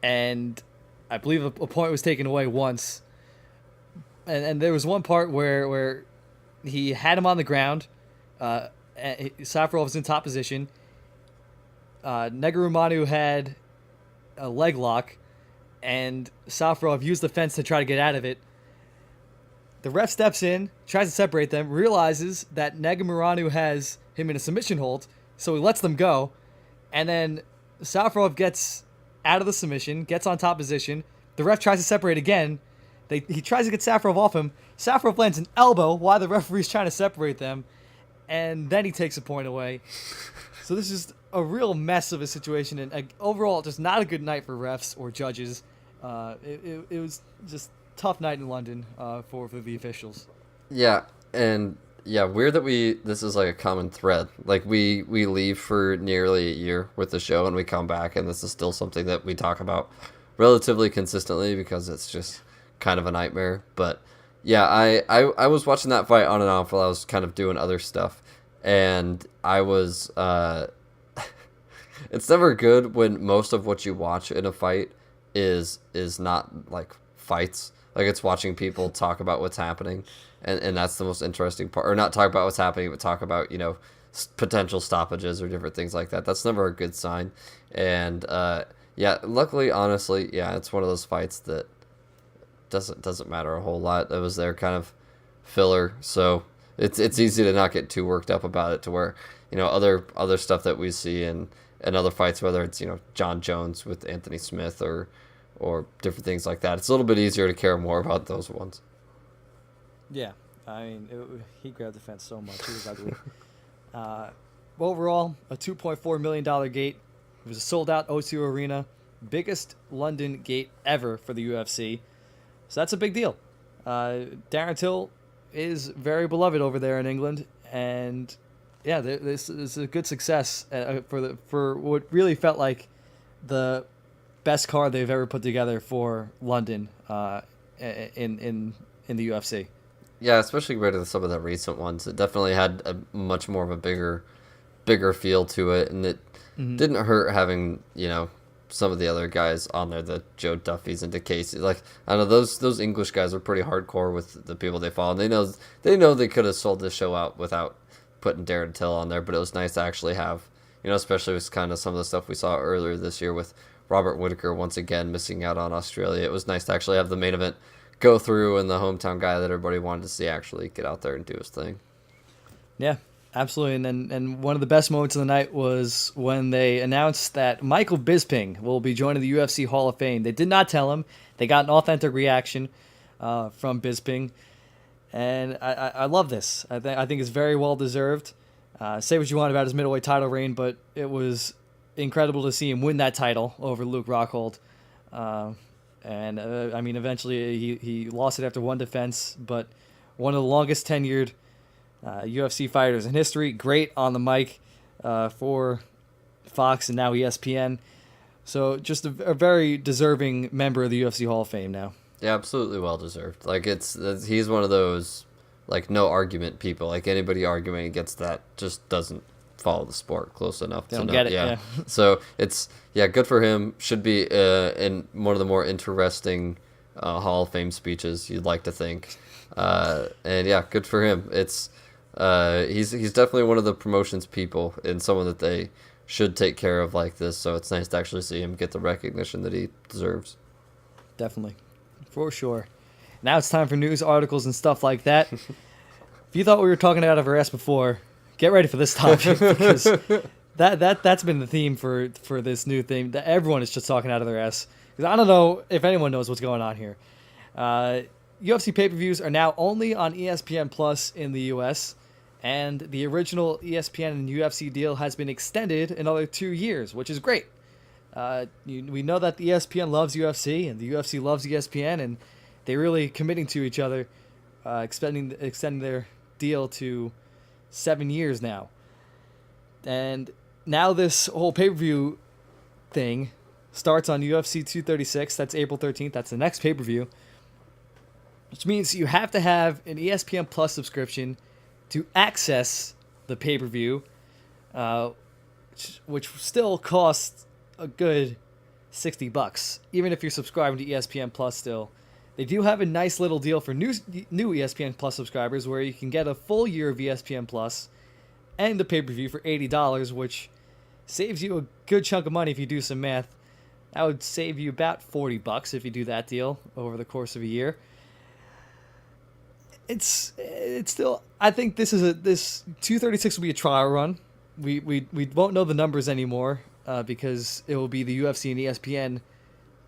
and I believe a point was taken away once. And there was one part where he had him on the ground. Safarov was in top position. Negumereanu had a leg lock, and Safarov used the fence to try to get out of it. The ref steps in, tries to separate them, realizes that Negumereanu has him in a submission hold, so he lets them go. And then Safarov gets out of the submission, gets on top position. The ref tries to separate again. He tries to get Safarov off him. Safarov lands an elbow while the referee's trying to separate them, and then he takes a point away. So this is a real mess of a situation, and overall, just not a good night for refs or judges. It was just tough night in London for the officials. Yeah, and weird that this is like a common thread. Like, we leave for nearly a year with the show, and we come back, and this is still something that we talk about relatively consistently, because it's just kind of a nightmare. But yeah, I was watching that fight on and off while I was kind of doing other stuff, and I was it's never good when most of what you watch in a fight is not like fights. Like, it's watching people talk about what's happening, and that's the most interesting part. Or not talk about what's happening, but talk about, potential stoppages or different things like that. That's never a good sign. And luckily, honestly, it's one of those fights that doesn't matter a whole lot. It was there kind of filler. So it's easy to not get too worked up about it, to where, other stuff that we see in other fights, whether it's, John Jones with Anthony Smith or different things like that, it's a little bit easier to care more about those ones. Yeah, I mean, he grabbed the fence so much. He was ugly. Overall, a $2.4 million gate. It was a sold-out O2 Arena. Biggest London gate ever for the UFC. So that's a big deal. Darren Till is very beloved over there in England. And, yeah, this is a good success for what really felt like the best card they've ever put together for London in the UFC. Yeah, especially compared to some of the recent ones. It definitely had a much more of a bigger feel to it, and it didn't hurt having, some of the other guys on there, the Joe Duffys and DeCasey. Like, I don't know, those English guys are pretty hardcore with the people they follow, and they know they could have sold this show out without putting Darren Till on there, but it was nice to actually have, especially with kind of some of the stuff we saw earlier this year with Robert Whittaker once again missing out on Australia. It was nice to actually have the main event go through and the hometown guy that everybody wanted to see actually get out there and do his thing. Yeah, absolutely. And one of the best moments of the night was when they announced that Michael Bisping will be joining the UFC Hall of Fame. They did not tell him. They got an authentic reaction from Bisping. And I love this. I think it's very well deserved. Say what you want about his middleweight title reign, but it was incredible to see him win that title over Luke Rockhold. I mean, eventually he lost it after one defense, but one of the longest tenured UFC fighters in history. Great on the mic for Fox and now ESPN. So just a very deserving member of the UFC Hall of Fame now. Yeah, absolutely well deserved. Like, he's one of those, like, no argument people. Like, anybody arguing against that just doesn't follow the sport close enough to know. Get it. Yeah. So it's good for him. Should be in one of the more interesting Hall of Fame speeches, you'd like to think. And yeah, good for him. It's he's definitely one of the promotions people and someone that they should take care of like this. So it's nice to actually see him get the recognition that he deserves. Definitely, for sure. Now it's time for news articles and stuff like that. If you thought we were talking out of our ass before, get ready for this topic, because that's been the theme for this new thing. That everyone is just talking out of their ass. Because I don't know if anyone knows what's going on here. UFC pay-per-views are now only on ESPN Plus in the US, and the original ESPN and UFC deal has been extended another 2 years, which is great. We know that the ESPN loves UFC and the UFC loves ESPN, and they're really committing to each other, extending their deal to 7 years now. And now this whole pay-per-view thing starts on UFC 236. That's April 13th. That's the next pay-per-view, which means you have to have an ESPN Plus subscription to access the pay-per-view, which still costs a good $60, even if you're subscribing to ESPN Plus still. They do have a nice little deal for new ESPN Plus subscribers where you can get a full year of ESPN Plus and the pay-per-view for $80, which saves you a good chunk of money if you do some math. That would save you about $40 if you do that deal over the course of a year. It's still, I think this 236 will be a trial run. We won't know the numbers anymore because it will be the UFC and ESPN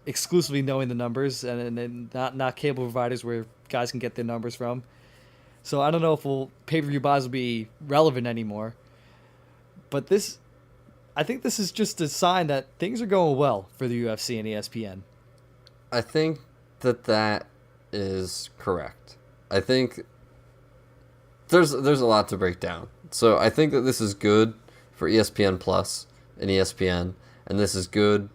exclusively knowing the numbers, and not cable providers where guys can get their numbers from. So I don't know if pay-per-view buys will be relevant anymore. But I think this is just a sign that things are going well for the UFC and ESPN. I think that is correct. I think there's a lot to break down. So I think that this is good for ESPN Plus and ESPN, and this is good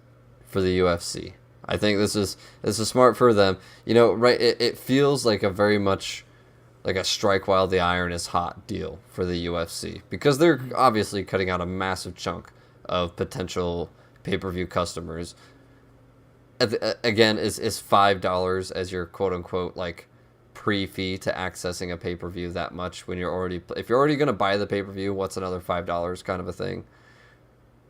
for the UFC. I think this is smart for them. Right? It feels like a very much like a strike while the iron is hot deal for the UFC, because they're obviously cutting out a massive chunk of potential pay-per-view customers. Again, is $5 as your quote-unquote like pre-fee to accessing a pay-per-view that much when if you're already going to buy the pay-per-view, what's another $5 kind of a thing?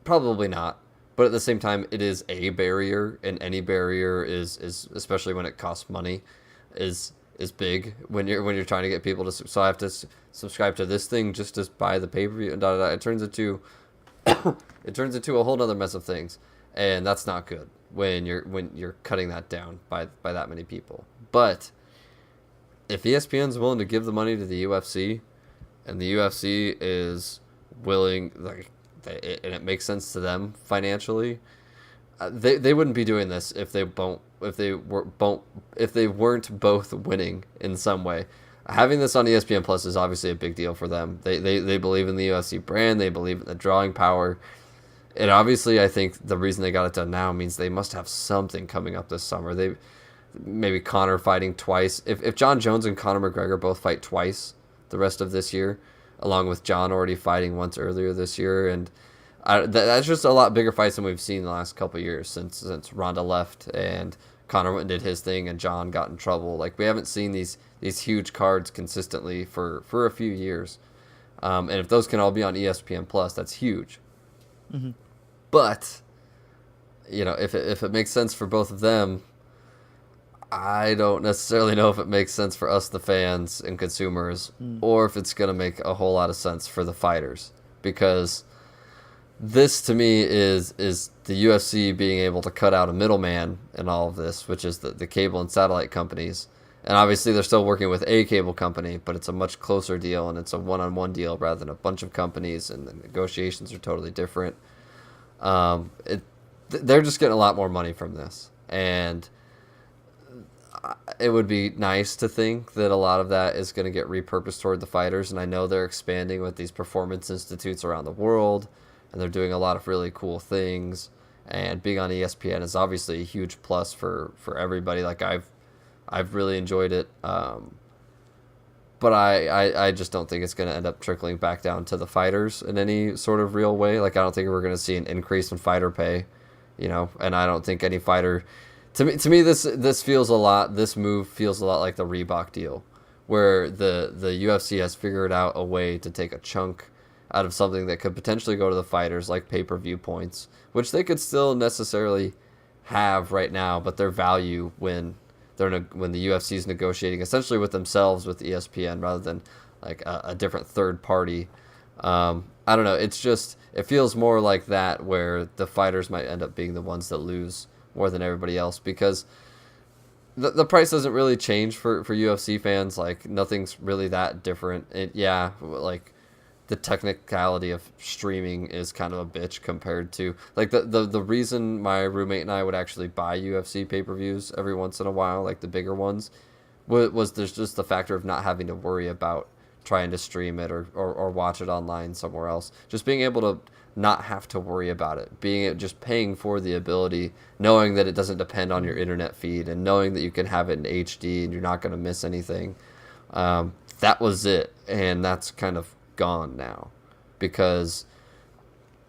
Probably not. But at the same time, it is a barrier, and any barrier is especially when it costs money, is is big when you're trying to get people to. So I have to subscribe to this thing just to buy the pay per view. It turns into it turns into a whole other mess of things, and that's not good when you're cutting that down by that many people. But if ESPN's willing to give the money to the UFC, and the UFC is willing, like, and it makes sense to them financially, they wouldn't be doing this if they weren't both winning in some way. Having this on ESPN Plus is obviously a big deal for them. They believe in the UFC brand. They believe in the drawing power. And obviously, I think the reason they got it done now means they must have something coming up this summer. They maybe Conor fighting twice. If John Jones and Conor McGregor both fight twice the rest of this year, along with John already fighting once earlier this year, and that's just a lot bigger fights than we've seen in the last couple of years since Ronda left and Conor went and did his thing and John got in trouble. Like, we haven't seen these huge cards consistently for a few years. And if those can all be on ESPN Plus, that's huge. Mm-hmm. But, if it makes sense for both of them, I don't necessarily know if it makes sense for us, the fans and consumers, or if it's going to make a whole lot of sense for the fighters. Because this, to me, is the UFC being able to cut out a middleman in all of this, which is the cable and satellite companies. And obviously they're still working with a cable company, but it's a much closer deal, and it's a one-on-one deal rather than a bunch of companies, and the negotiations are totally different. They're just getting a lot more money from this. And it would be nice to think that a lot of that is going to get repurposed toward the fighters. And I know they're expanding with these performance institutes around the world, and they're doing a lot of really cool things. And being on ESPN is obviously a huge plus for everybody. Like, I've really enjoyed it. But I just don't think it's going to end up trickling back down to the fighters in any sort of real way. Like, I don't think we're going to see an increase in fighter pay, and I don't think any fighter. To me, this move feels a lot like the Reebok deal, where the UFC has figured out a way to take a chunk out of something that could potentially go to the fighters, like pay-per-view points, which they could still necessarily have right now, but their value when the UFC is negotiating essentially with themselves with ESPN rather than like a different third party. I don't know. It feels more like that, where the fighters might end up being the ones that lose more than everybody else, because the price doesn't really change for UFC fans. Like, nothing's really that different. Like, the technicality of streaming is kind of a bitch compared to, like, the reason my roommate and I would actually buy UFC pay-per-views every once in a while, like the bigger ones, was there's just the factor of not having to worry about trying to stream it or watch it online somewhere else. Just being able to not have to worry about it, just paying for the ability, knowing that it doesn't depend on your internet feed, and knowing that you can have it in HD and you're not going to miss anything. That was it, and that's kind of gone now, because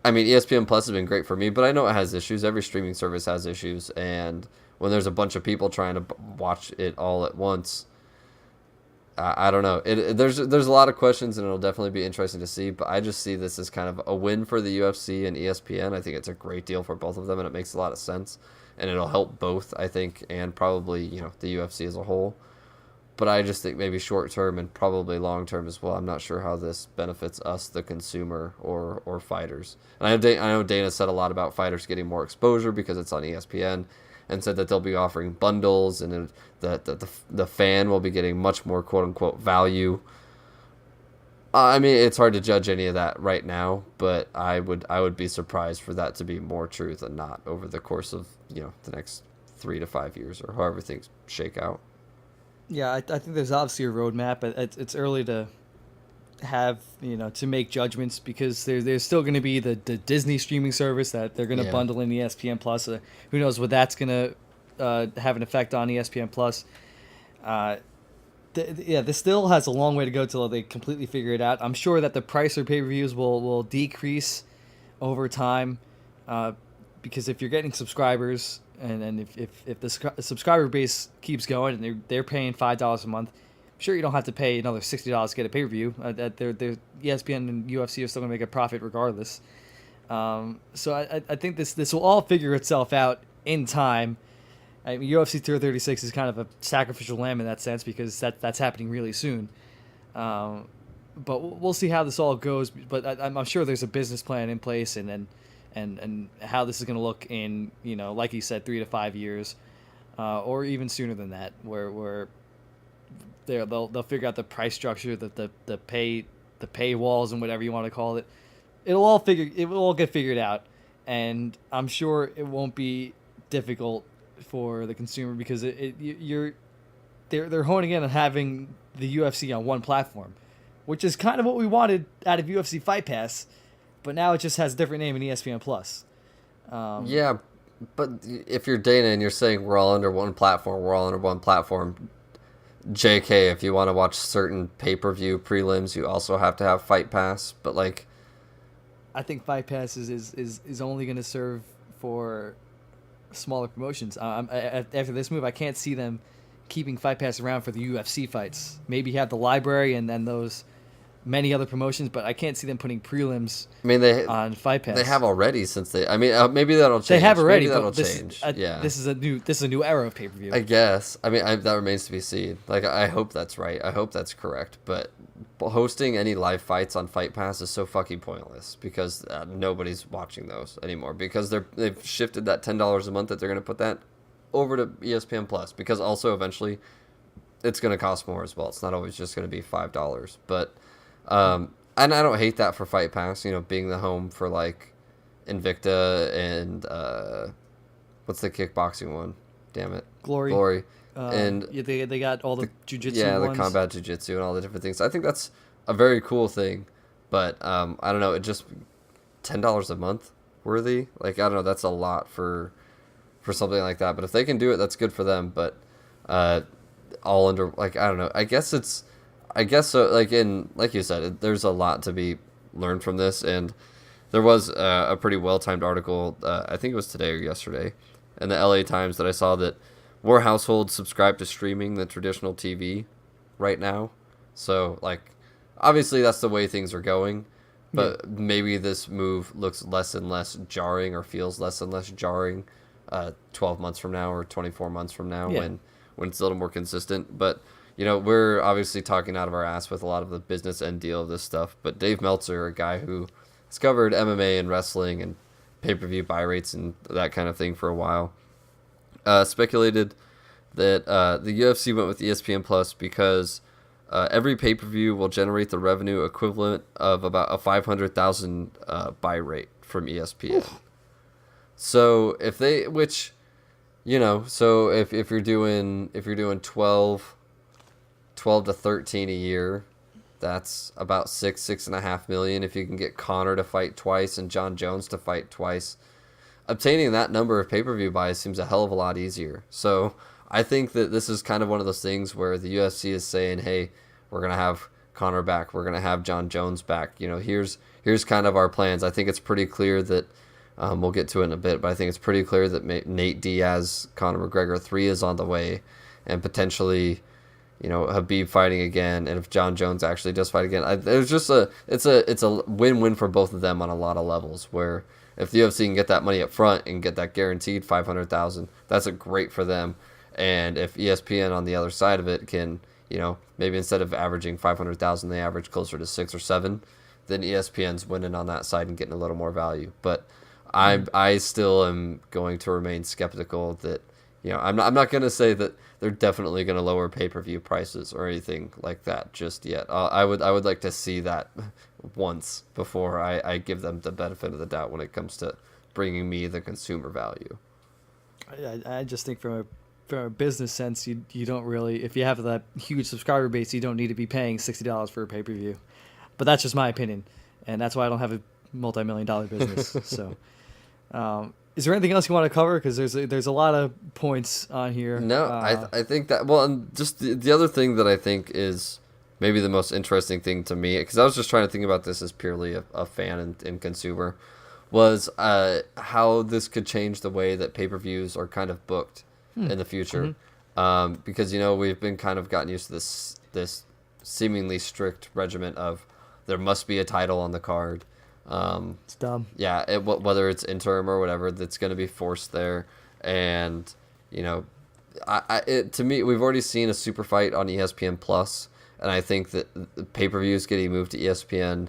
ESPN Plus has been great for me, but I know it has issues. Every streaming service has issues, and when there's a bunch of people trying to watch it all at once, I don't know. There's a lot of questions, and it'll definitely be interesting to see. But I just see this as kind of a win for the UFC and ESPN. I think it's a great deal for both of them, and it makes a lot of sense, and it'll help both, I think, and probably the UFC as a whole. But I just think maybe short term and probably long term as well. I'm not sure how this benefits us, the consumer, or fighters. And I know Dana said a lot about fighters getting more exposure because it's on ESPN, and said that they'll be offering bundles, and that the fan will be getting much more quote unquote value. It's hard to judge any of that right now, but I would be surprised for that to be more true than not over the course of the next 3 to 5 years, or however things shake out. Yeah, I think there's obviously a roadmap, but it's early to have to make judgments, because there's still going to be the Disney streaming service that they're going to bundle in ESPN Plus. Who knows what that's going to have an effect on ESPN Plus. This still has a long way to go till they completely figure it out. I'm sure that the price of pay-per-views will decrease over time, because if you're getting subscribers, and if the subscriber base keeps going and they're paying $5 a month, I'm sure you don't have to pay another $60 to get a pay-per-view. Their ESPN and UFC are still going to make a profit regardless. So I think this will all figure itself out in time. I mean, UFC 236 is kind of a sacrificial lamb in that sense because that's happening really soon. But we'll see how this all goes. But I'm sure there's a business plan in place, and how this is going to look in, like you said, 3 to 5 years, or even sooner than that, where they'll figure out the price structure, the paywalls and whatever you want to call it. It will all get figured out, and I'm sure it won't be difficult for the consumer because they're honing in on having the UFC on one platform, which is kind of what we wanted out of UFC Fight Pass, but now it just has a different name in ESPN Plus. Yeah, but if you're Dana and you're saying we're all under one platform, JK, if you want to watch certain pay-per-view prelims, you also have to have Fight Pass. But like, I think Fight Pass is only going to serve for smaller promotions. After this move, I can't see them keeping Fight Pass around for the UFC fights. Maybe have the library and then those many other promotions, but I can't see them putting prelims on Fight Pass. They have already since they. I mean, maybe that'll change. They have already. Maybe that'll but change. Yeah, this is a new era of pay-per-view. I guess. I mean, that remains to be seen. Like, I hope that's right. I hope that's correct. But hosting any live fights on Fight Pass is so fucking pointless because nobody's watching those anymore because they've shifted that $10 a month that they're going to put that over to ESPN Plus because also eventually it's going to cost more as well. It's not always just going to be $5, but. And I don't hate that for Fight Pass, being the home for like Invicta and what's the kickboxing one? Damn it, Glory. And yeah, they got all the jiu-jitsu the ones. combat jiu-jitsu and all the different things. I think that's a very cool thing, but I don't know. It just $10 a month worthy. Like, I don't know. That's a lot for something like that. But if they can do it, that's good for them. But all under, like, I don't know. I guess so. Like you said, there's a lot to be learned from this, and there was a pretty well-timed article. I think it was today or yesterday, in the LA Times that I saw that more households subscribe to streaming than traditional TV right now. So, like, obviously that's the way things are going, but maybe this move looks less and less jarring or feels less and less jarring 12 months from now or 24 months from now when it's a little more consistent. But we're obviously talking out of our ass with a lot of the business end deal of this stuff, but Dave Meltzer, a guy who has covered MMA and wrestling and pay-per-view buy rates and that kind of thing for a while, speculated that the UFC went with ESPN Plus because every pay-per-view will generate the revenue equivalent of about a 500,000 buy rate from ESPN. Oof. So if you're doing 12 to 13 a year, that's about 6.5 million. If you can get Conor to fight twice and John Jones to fight twice, obtaining that number of pay-per-view buys seems a hell of a lot easier. So I think that this is kind of one of those things where the UFC is saying, hey, we're going to have Conor back. We're going to have John Jones back. Here's kind of our plans. I think it's pretty clear that we'll get to it in a bit, but I think it's pretty clear that Nate Diaz, Conor McGregor 3 is on the way, and potentially Habib fighting again, and if John Jones actually does fight again, it's a win-win for both of them on a lot of levels. Where if the UFC can get that money up front and get that guaranteed 500,000, that's great for them. And if ESPN on the other side of it can, maybe instead of averaging 500,000, they average closer to 6 or 7, then ESPN's winning on that side and getting a little more value. But I still am going to remain skeptical that. I'm not going to say that they're definitely going to lower pay-per-view prices or anything like that just yet. I would like to see that once before I give them the benefit of the doubt when it comes to bringing me the consumer value. I just think from a business sense, you don't really, if you have that huge subscriber base, you don't need to be paying $60 for a pay-per-view. But that's just my opinion, and that's why I don't have a multi-million-dollar business. So. Is there anything else you want to cover? Because there's a lot of points on here. No, I think that, well, and just the other thing that I think is maybe the most interesting thing to me, because I was just trying to think about this as purely a fan and consumer, was how this could change the way that pay-per-views are kind of booked in the future. Mm-hmm. Because, we've been kind of gotten used to this seemingly strict regiment of there must be a title on the card. It's dumb. Yeah, whether it's interim or whatever, that's going to be forced there, and To me, we've already seen a super fight on ESPN Plus, and I think that pay-per-views getting moved to ESPN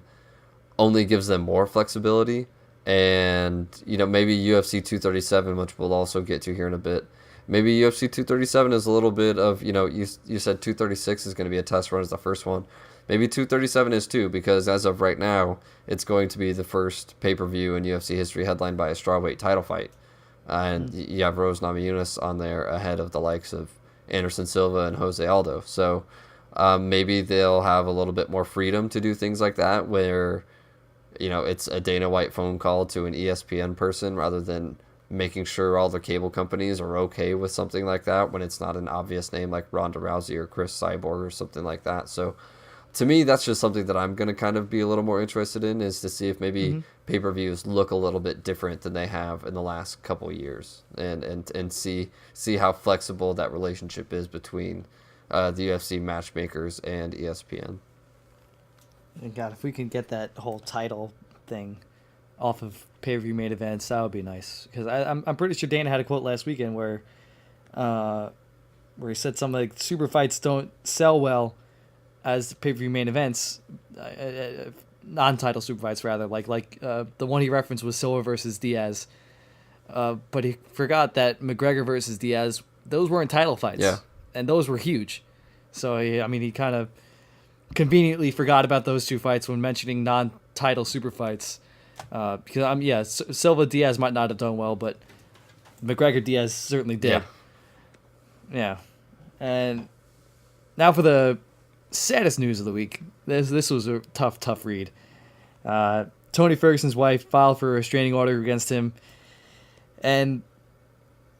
only gives them more flexibility. And, maybe UFC 237, which we'll also get to here in a bit. Maybe UFC 237 is a little bit of, you said 236 is going to be a test run as the first one. Maybe 237 is too, because as of right now, it's going to be the first pay-per-view in UFC history headlined by a strawweight title fight. And you have Rose Namajunas on there ahead of the likes of Anderson Silva and Jose Aldo. So maybe they'll have a little bit more freedom to do things like that, where it's a Dana White phone call to an ESPN person rather than making sure all the cable companies are okay with something like that when it's not an obvious name like Ronda Rousey or Chris Cyborg or something like that. So to me, that's just something that I'm going to kind of be a little more interested in, is to see if maybe pay-per-views look a little bit different than they have in the last couple years, and see how flexible that relationship is between the UFC matchmakers and ESPN. And God, if we can get that whole title thing off of pay-per-view main events, that would be nice. Because I'm pretty sure Dana had a quote last weekend where he said something like super fights don't sell well as pay-per-view main events, non-title super fights rather. Like the one he referenced was Silva versus Diaz, but he forgot that McGregor versus Diaz, those weren't title fights, and those were huge. So he kind of conveniently forgot about those two fights when mentioning non-title super fights. Because Silva Diaz might not have done well, but McGregor Diaz certainly did. Yeah. And now for the saddest news of the week. This was a tough read. Tony Ferguson's wife filed for a restraining order against him, and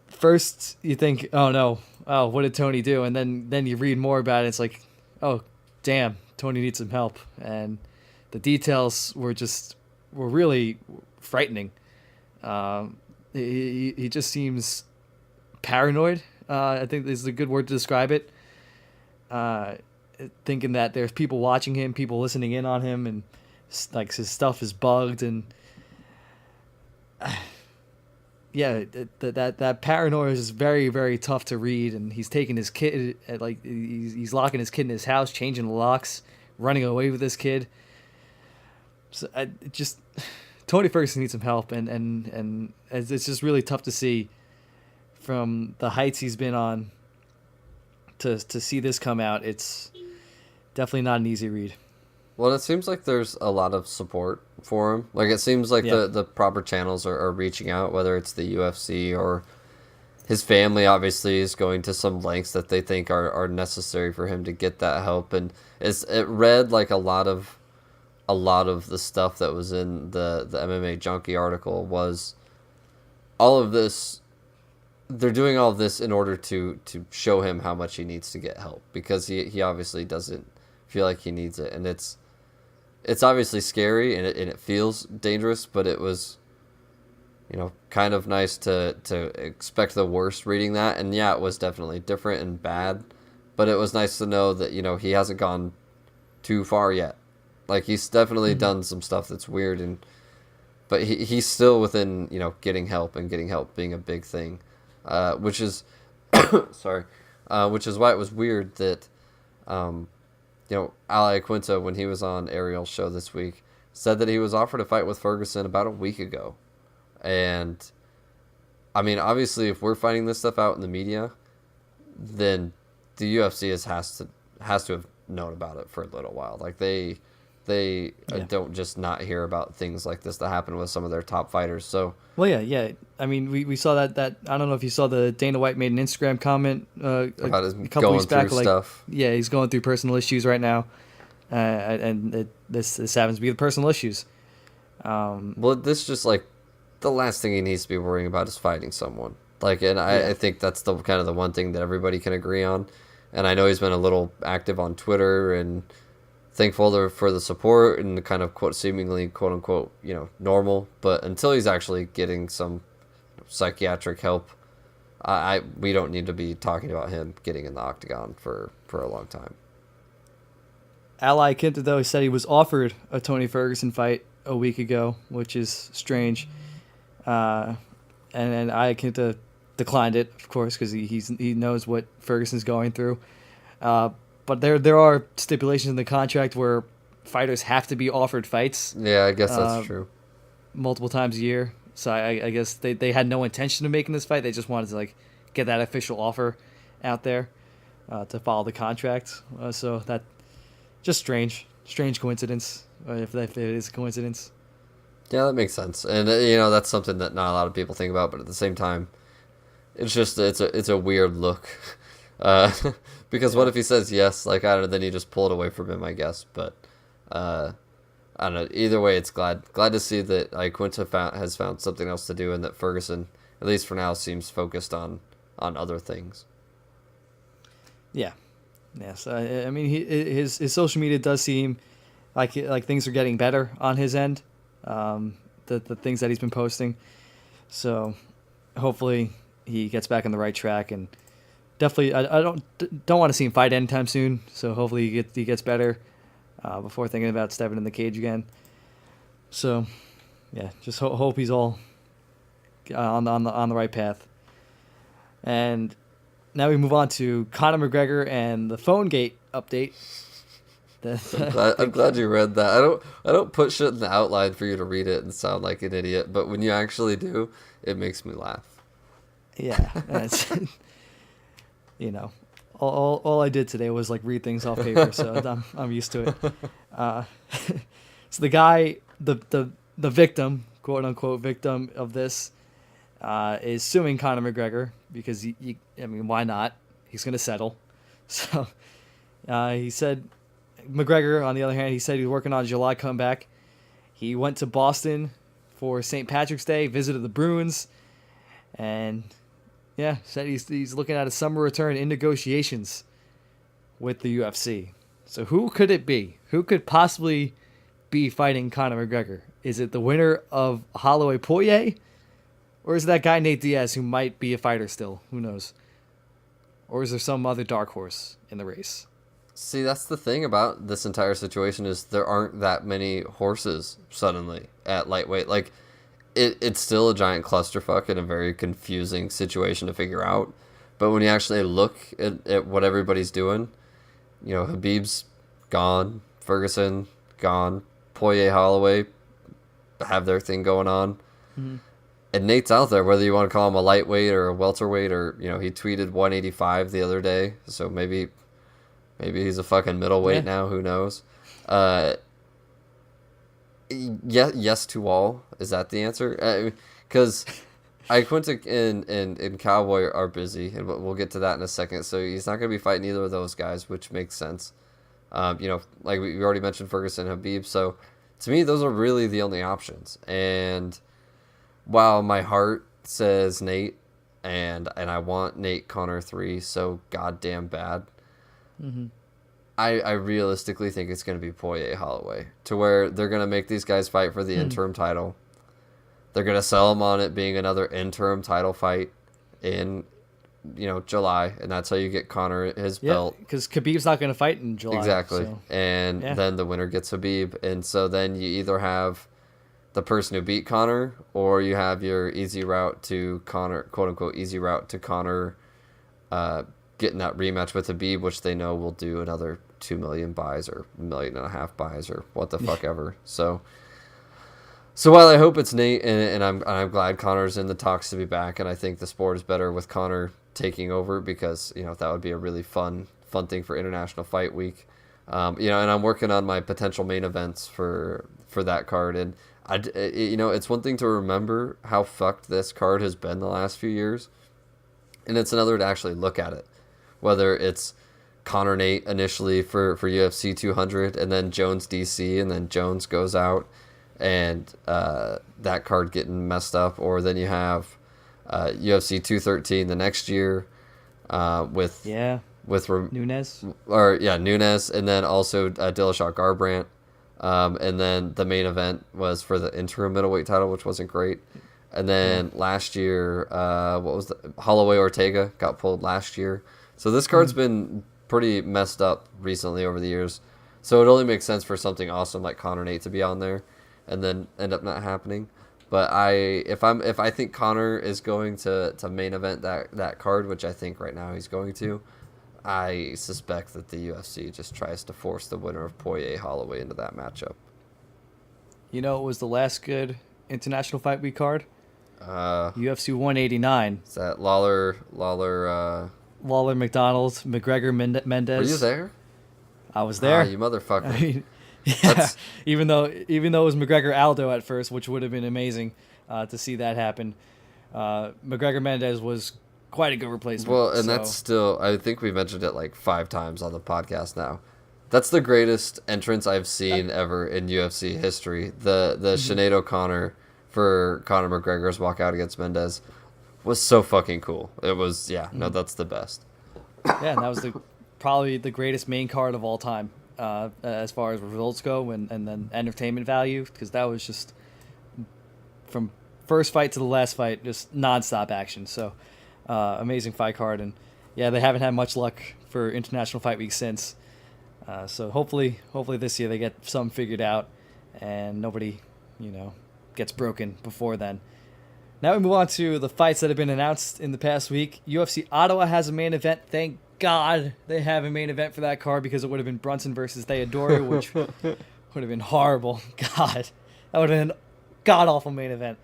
first you think, oh no, what did Tony do? And then you read more about it. It's like, oh damn, Tony needs some help, and the details were really frightening. He just seems paranoid. I think this is a good word to describe it. Thinking that there's people watching him, people listening in on him, and like his stuff is bugged, and that paranoia is very, very tough to read. And he's taking his kid, like he's locking his kid in his house, changing the locks, running away with this kid. So Tony Ferguson needs some help, and it's just really tough to see from the heights he's been on to see this come out. It's definitely not an easy read. Well, it seems like there's a lot of support for him. Like, it seems like the proper channels are reaching out, whether it's the UFC or his family obviously is going to some lengths that they think are necessary for him to get that help. And it read like a lot of the stuff that was in the MMA Junkie article was all of this. They're doing all of this in order to show him how much he needs to get help, because he obviously doesn't feel like he needs it. And it's obviously scary, and it feels dangerous, but it was, kind of nice to expect the worst reading that. And yeah, it was definitely different and bad, but it was nice to know that, he hasn't gone too far yet. Like, he's definitely done some stuff that's weird, but he's still within, getting help, and getting help being a big thing, which is, which is why it was weird that, Ali Quinta, when he was on Ariel's show this week, said that he was offered a fight with Ferguson about a week ago. And, I mean, obviously, if we're finding this stuff out in the media, then the UFC has to have known about it for a little while. Like, they don't just not hear about things like this that happen with some of their top fighters. So, well, yeah. I mean, we saw that I don't know if you saw the Dana White made an Instagram comment about a couple weeks back. Stuff. Yeah, he's going through personal issues right now, and this happens to be the personal issues. Well, this just like the last thing he needs to be worrying about is fighting someone. Like, and I think that's the kind of the one thing that everybody can agree on. And I know he's been a little active on Twitter, and thankful for the support and the kind of seemingly quote unquote normal, but until he's actually getting some psychiatric help, we don't need to be talking about him getting in the octagon for a long time. Ali Quinta, though, he said he was offered a Tony Ferguson fight a week ago, which is strange. And Ali Quinta declined it, of course, because he knows what Ferguson's going through. But there are stipulations in the contract where fighters have to be offered fights Yeah, I guess that's true. multiple times a year. So I guess they had no intention of making this fight. They just wanted to like get that official offer out there to follow the contract. So that just strange coincidence, if it is a coincidence. Yeah, that makes sense, and that's something that not a lot of people think about. But at the same time, it's a weird look, because what if he says yes? Like, I don't know, then you just pull it away from him, I guess. But I don't know. Either way, it's glad to see that Quinta has found something else to do, and that Ferguson, at least for now, seems focused on other things. Yeah, yes. I mean, his social media does seem like things are getting better on his end. The things that he's been posting. So hopefully he gets back on the right track, and definitely I don't want to see him fight anytime soon. So hopefully he gets better before thinking about stepping in the cage again. So yeah, just hope he's all on the right path. And now we move on to Conor McGregor and the phone gate update. I'm glad you read that. I don't put shit in the outline for you to read it and sound like an idiot, but when you actually do, it makes me laugh. Yeah, that's all I did today was like read things off paper, so I'm used to it. So the guy, the victim, quote unquote victim of this, is suing Conor McGregor because I mean, why not? He's gonna settle. So he said. McGregor, on the other hand, he said he was working on a July comeback. He went to Boston for St. Patrick's Day, visited the Bruins, and yeah, said he's looking at a summer return in negotiations with the UFC. So who could it be? Who could possibly be fighting Conor McGregor? Is it the winner of Holloway Poirier, or is it that guy Nate Diaz who might be a fighter still? Who knows? Or is there some other dark horse in the race? See, that's the thing about this entire situation is there aren't that many horses suddenly at lightweight. Like, it's still a giant clusterfuck and a very confusing situation to figure out. But when you actually look at what everybody's doing, Habib's gone, Ferguson gone, Poirier, Holloway have their thing going on. Mm-hmm. And Nate's out there, whether you want to call him a lightweight or a welterweight, or, he tweeted 185 the other day. So maybe he's a fucking middleweight now. Who knows? Yes to all. Is that the answer? Because Quinta and Cowboy are busy, and we'll get to that in a second. So he's not going to be fighting either of those guys, which makes sense. Like we already mentioned, Ferguson, Habib. So to me, those are really the only options. And while my heart says Nate, and I want Nate Conor 3 so goddamn bad. Mm-hmm. I realistically think it's going to be Poirier Holloway, to where they're going to make these guys fight for the interim title. They're going to sell them on it being another interim title fight in July, and that's how you get Conor his belt. Because Khabib's not going to fight in July. Exactly. So. And then the winner gets Habib, and so then you either have the person who beat Conor, or you have your easy route to Conor, quote unquote easy route to Conor, getting that rematch with Habib, which they know will do another 2 million buys or 1.5 million buys or what the fuck ever. So while I hope it's Nate, and I'm glad Conor's in the talks to be back, and I think the sport is better with Conor taking over, because that would be a really fun thing for International Fight Week. And I'm working on my potential main events for that card, and it's one thing to remember how fucked this card has been the last few years, and it's another to actually look at it. Whether it's Conor Nate initially for UFC 200, and then Jones DC, and then Jones goes out, and that card getting messed up, or then you have UFC 213 the next year with Nunes, Nunes, and then also Dillashaw Garbrandt. And then the main event was for the interim middleweight title, which wasn't great. And then last year, Holloway Ortega got pulled last year. So this card's been pretty messed up recently over the years. So it only makes sense for something awesome like Conor Nate to be on there, and then end up not happening. But if I think Conor is going to main event that card, which I think right now he's going to, I suspect that the UFC just tries to force the winner of Poirier Holloway into that matchup. You know, it was the last good international fight week card. Uh, UFC 189. is that Lawler? Lawler, McDonald, McGregor, Mendez. Were you there? I was there. You motherfucker. I mean, yeah. That's- Even though it was McGregor Aldo at first, which would have been amazing to see that happen. McGregor Mendez was quite a good replacement. Well, and that's still, I think we mentioned it like 5 times on the podcast now. That's the greatest entrance I've seen ever in UFC history. The Sinead O'Connor for Conor McGregor's walkout against Mendez was so fucking cool. It was, that's the best. Yeah, and that was probably the greatest main card of all time as far as results go and then entertainment value, because that was just from first fight to the last fight, just nonstop action. So amazing fight card, and yeah, they haven't had much luck for International Fight Week since. So hopefully this year they get something figured out, and nobody, gets broken before then. Now we move on to the fights that have been announced in the past week. UFC Ottawa has a main event. Thank God they have a main event for that card, because it would have been Brunson versus Theodorou, which would have been horrible. God, that would have been an god-awful main event.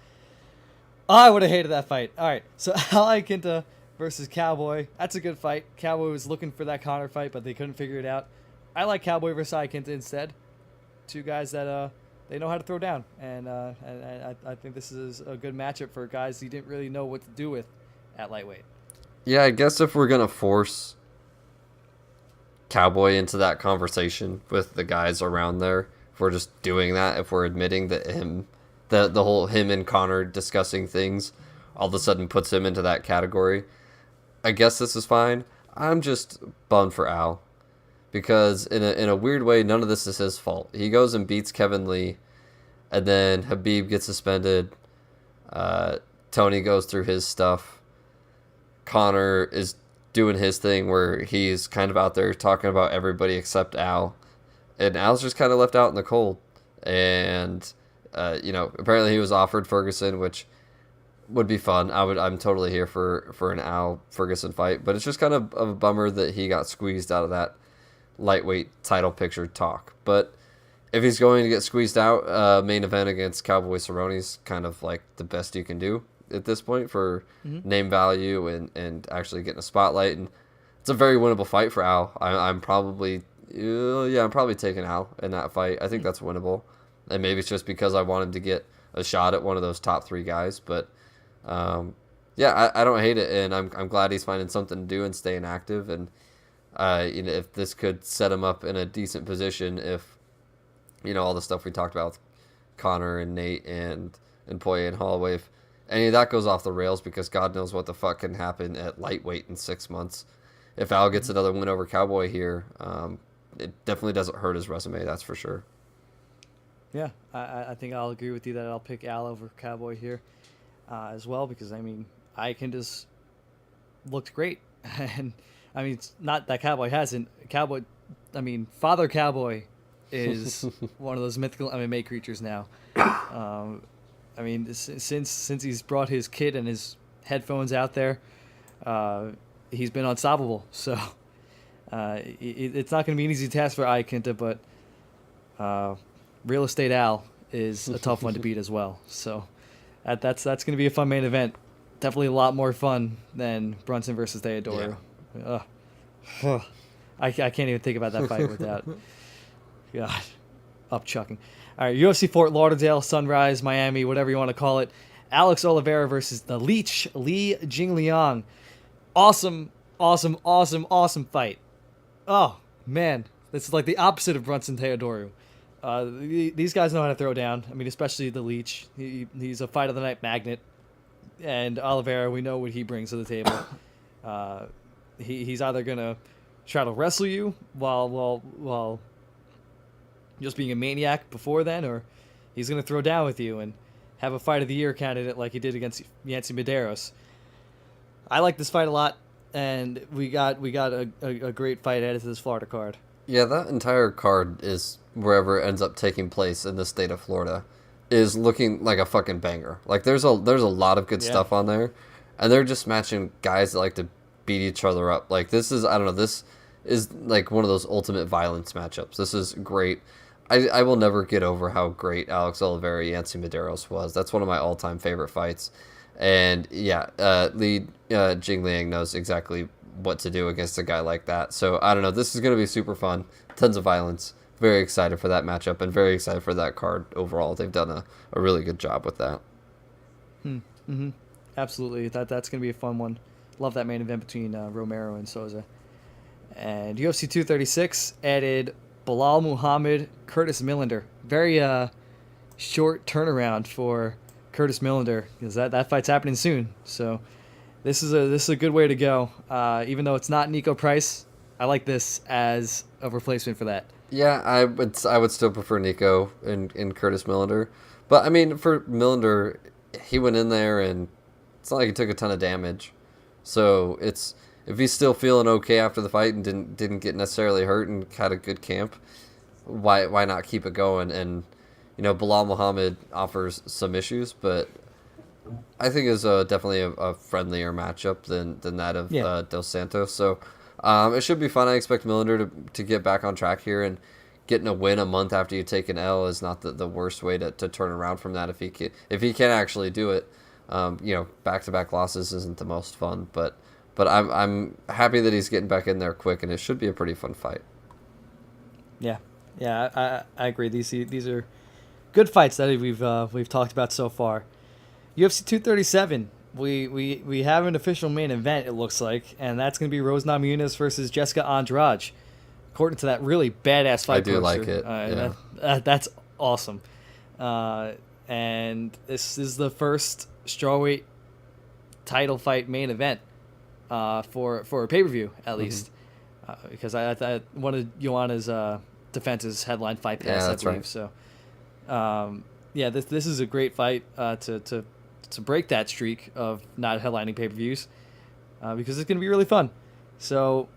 I would have hated that fight. All right, so Al Iaquinta versus Cowboy. That's a good fight. Cowboy was looking for that Conor fight, but they couldn't figure it out. I like Cowboy versus Iaquinta instead. Two guys that they know how to throw down, and I think this is a good matchup for guys he didn't really know what to do with at lightweight. Yeah, I guess if we're gonna force Cowboy into that conversation with the guys around there, if we're just doing that, if we're admitting that the whole him and Conor discussing things all of a sudden puts him into that category, I guess this is fine. I'm just bummed for Al, because in a weird way, none of this is his fault. He goes and beats Kevin Lee, and then Habib gets suspended. Tony goes through his stuff. Conor is doing his thing where he's kind of out there talking about everybody except Al, and Al's just kind of left out in the cold. And apparently he was offered Ferguson, which would be fun. I'm totally here for an Al Ferguson fight, but it's just kind of a bummer that he got squeezed out of that lightweight title picture talk. But if he's going to get squeezed out, main event against Cowboy Cerrone's kind of like the best you can do at this point for name value and actually getting a spotlight. And it's a very winnable fight for Al. I'm probably taking Al in that fight. I think that's winnable. And maybe it's just because I want him to get a shot at one of those top 3 guys. But I don't hate it, and I'm glad he's finding something to do and staying active. And if this could set him up in a decent position, if all the stuff we talked about with Conor and Nate and Poirier and Holloway, if any of that goes off the rails, because God knows what the fuck can happen at lightweight in 6 months. If Al gets another win over Cowboy here, it definitely doesn't hurt his resume, that's for sure. Yeah, I think I'll agree with you that I'll pick Al over Cowboy here as well, because, Iaquinta's looked great. And, it's not that Cowboy hasn't. Father Cowboy is one of those mythical MMA creatures now. Since he's brought his kid and his headphones out there, he's been unstoppable. So it's not going to be an easy task for Iaquinta, but Real Estate Al is a tough one to beat as well. So that's going to be a fun main event. Definitely a lot more fun than Brunson versus Theodorou. Yeah. I can't even think about that fight without God upchucking. All right, UFC Fort Lauderdale, Sunrise, Miami, whatever you want to call it. Alex Oliveira versus the Leech, Li Jingliang. Awesome fight. Oh, man. This is like the opposite of Brunson Theodorou. These guys know how to throw down. Especially the Leech. He's a fight of the night magnet. And Oliveira, we know what he brings to the table. He's either going to try to wrestle you while just being a maniac before then, or he's going to throw down with you and have a fight of the year candidate like he did against Yancy Medeiros. I like this fight a lot, and we got a great fight added to this Florida card. Yeah, that entire card is wherever it ends up taking place in the state of Florida is looking like a fucking banger. Like there's a lot of good stuff on there, and they're just matching guys that like to beat each other up. Like this is, I don't know, this is like one of those ultimate violence matchups. This is great. I will never get over how great Alex Oliveira Yancy Medeiros was. That's one of my all-time favorite fights. And yeah, Jing Liang knows exactly what to do against a guy like that. So I don't know. This is going to be super fun. Tons of violence. Very excited for that matchup and very excited for that card overall. They've done a really good job with that. Mm-hmm. Absolutely. That's going to be a fun one. Love that main event between Romero and Souza. And UFC 236 added Bilal Muhammad, Curtis Millender. Very short turnaround for Curtis Millender because that fight's happening soon. So this is a good way to go. Even though it's not Nico Price, I like this as a replacement for that. Yeah, I would still prefer Nico in Curtis Millender. But I mean, for Millender, he went in there and it's not like he took a ton of damage. So it's, if he's still feeling okay after the fight and didn't get necessarily hurt and had a good camp, why not keep it going? And you know, Bilal Muhammad offers some issues, but I think is definitely a friendlier matchup than that of Dos Santos. So it should be fun. I expect Millender to get back on track here, and getting a win a month after you take an L is not the worst way to turn around from that if he can actually do it. You know, back-to-back losses isn't the most fun, but I'm happy that he's getting back in there quick, and it should be a pretty fun fight. Yeah, I agree. These are good fights that we've talked about so far. UFC 237. We have an official main event, it looks like, and that's going to be Rose Namajunas versus Jessica Andrade. According to that really badass fight poster. I do like it. That's awesome. And this is the first strawweight title fight main event for a pay-per-view, at least. Because I one of Joanna's defenses headline Fight Pass, I believe. Right. So, this is a great fight to break that streak of not headlining pay-per-views because it's going to be really fun. So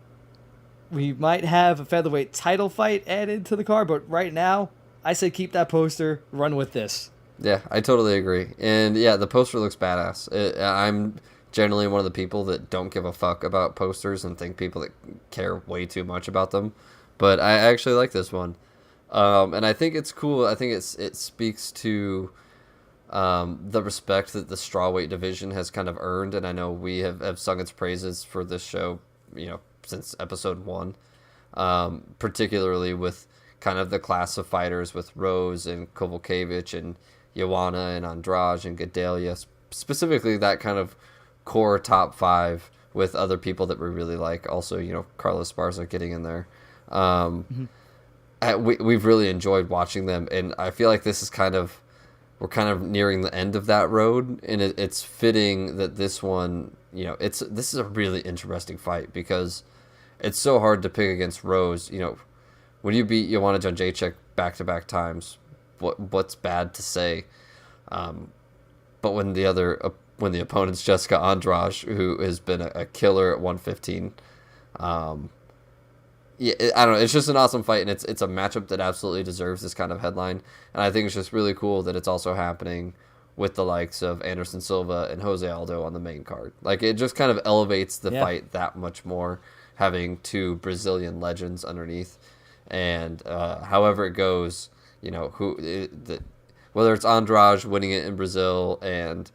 we might have a featherweight title fight added to the card, but right now I say keep that poster, run with this. Yeah, I totally agree. And yeah, the poster looks badass. I'm generally one of the people that don't give a fuck about posters and think people that care way too much about them. But I actually like this one. And I think it's cool. I think it speaks to the respect that the strawweight division has kind of earned. And I know we have sung its praises for this show, you know, since episode 1, particularly with kind of the class of fighters with Rose and Kovalevich and Joanna and Andrade and Gadelha, specifically that kind of core top 5 with other people that we really like. Also, you know, Carlos Esparza getting in there. We've really enjoyed watching them, and I feel like this is we're kind of nearing the end of that road, and it's fitting that this one, you know, this is a really interesting fight because it's so hard to pick against Rose. You know, when you beat Joanna Jędrzejczyk back-to-back times, what's bad to say? But when the opponent's Jessica Andrade, who has been a killer at 115, I don't know. It's just an awesome fight, and it's a matchup that absolutely deserves this kind of headline. And I think it's just really cool that it's also happening with the likes of Anderson Silva and Jose Aldo on the main card. Like, it just kind of elevates the fight that much more, having 2 Brazilian legends underneath. And however it goes, you know, whether it's Andrade winning it in Brazil and,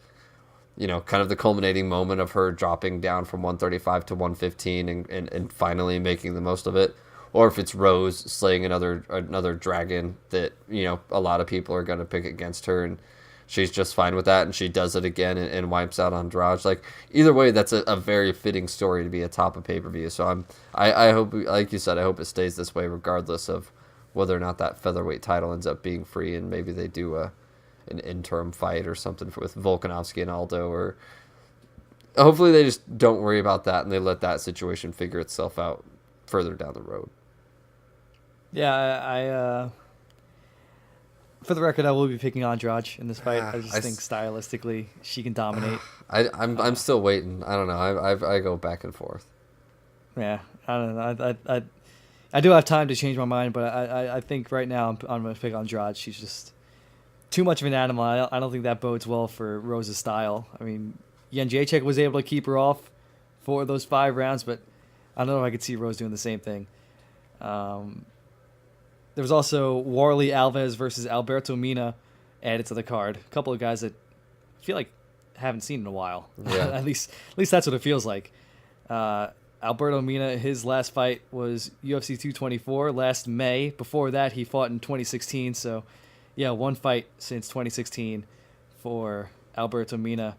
you know, kind of the culminating moment of her dropping down from 135 to 115 and finally making the most of it, or if it's Rose slaying another dragon that, you know, a lot of people are going to pick against her, and she's just fine with that, and she does it again and wipes out Andrade. Like, either way, that's a very fitting story to be atop of pay-per-view. So I hope, like you said, I hope it stays this way regardless of whether or not that featherweight title ends up being free, and maybe they do an interim fight or something with Volkanovski and Aldo, or hopefully they just don't worry about that and they let that situation figure itself out further down the road. Yeah, I for the record, I will be picking Andrade in this fight. I just think stylistically she can dominate. I'm still waiting. I don't know. I go back and forth. Yeah, I don't know. I do have time to change my mind, but I think right now I'm going to pick Andrade. She's just too much of an animal. I don't think that bodes well for Rose's style. I mean, Jędrzejczyk was able to keep her off for those 5 rounds, but I don't know if I could see Rose doing the same thing. There was also Warley Alves versus Alberto Mina added to the card. A couple of guys that I feel like haven't seen in a while. Yeah. at least that's what it feels like. Alberto Mina, his last fight was UFC 224 last May. Before that, he fought in 2016. So, yeah, 1 fight since 2016 for Alberto Mina.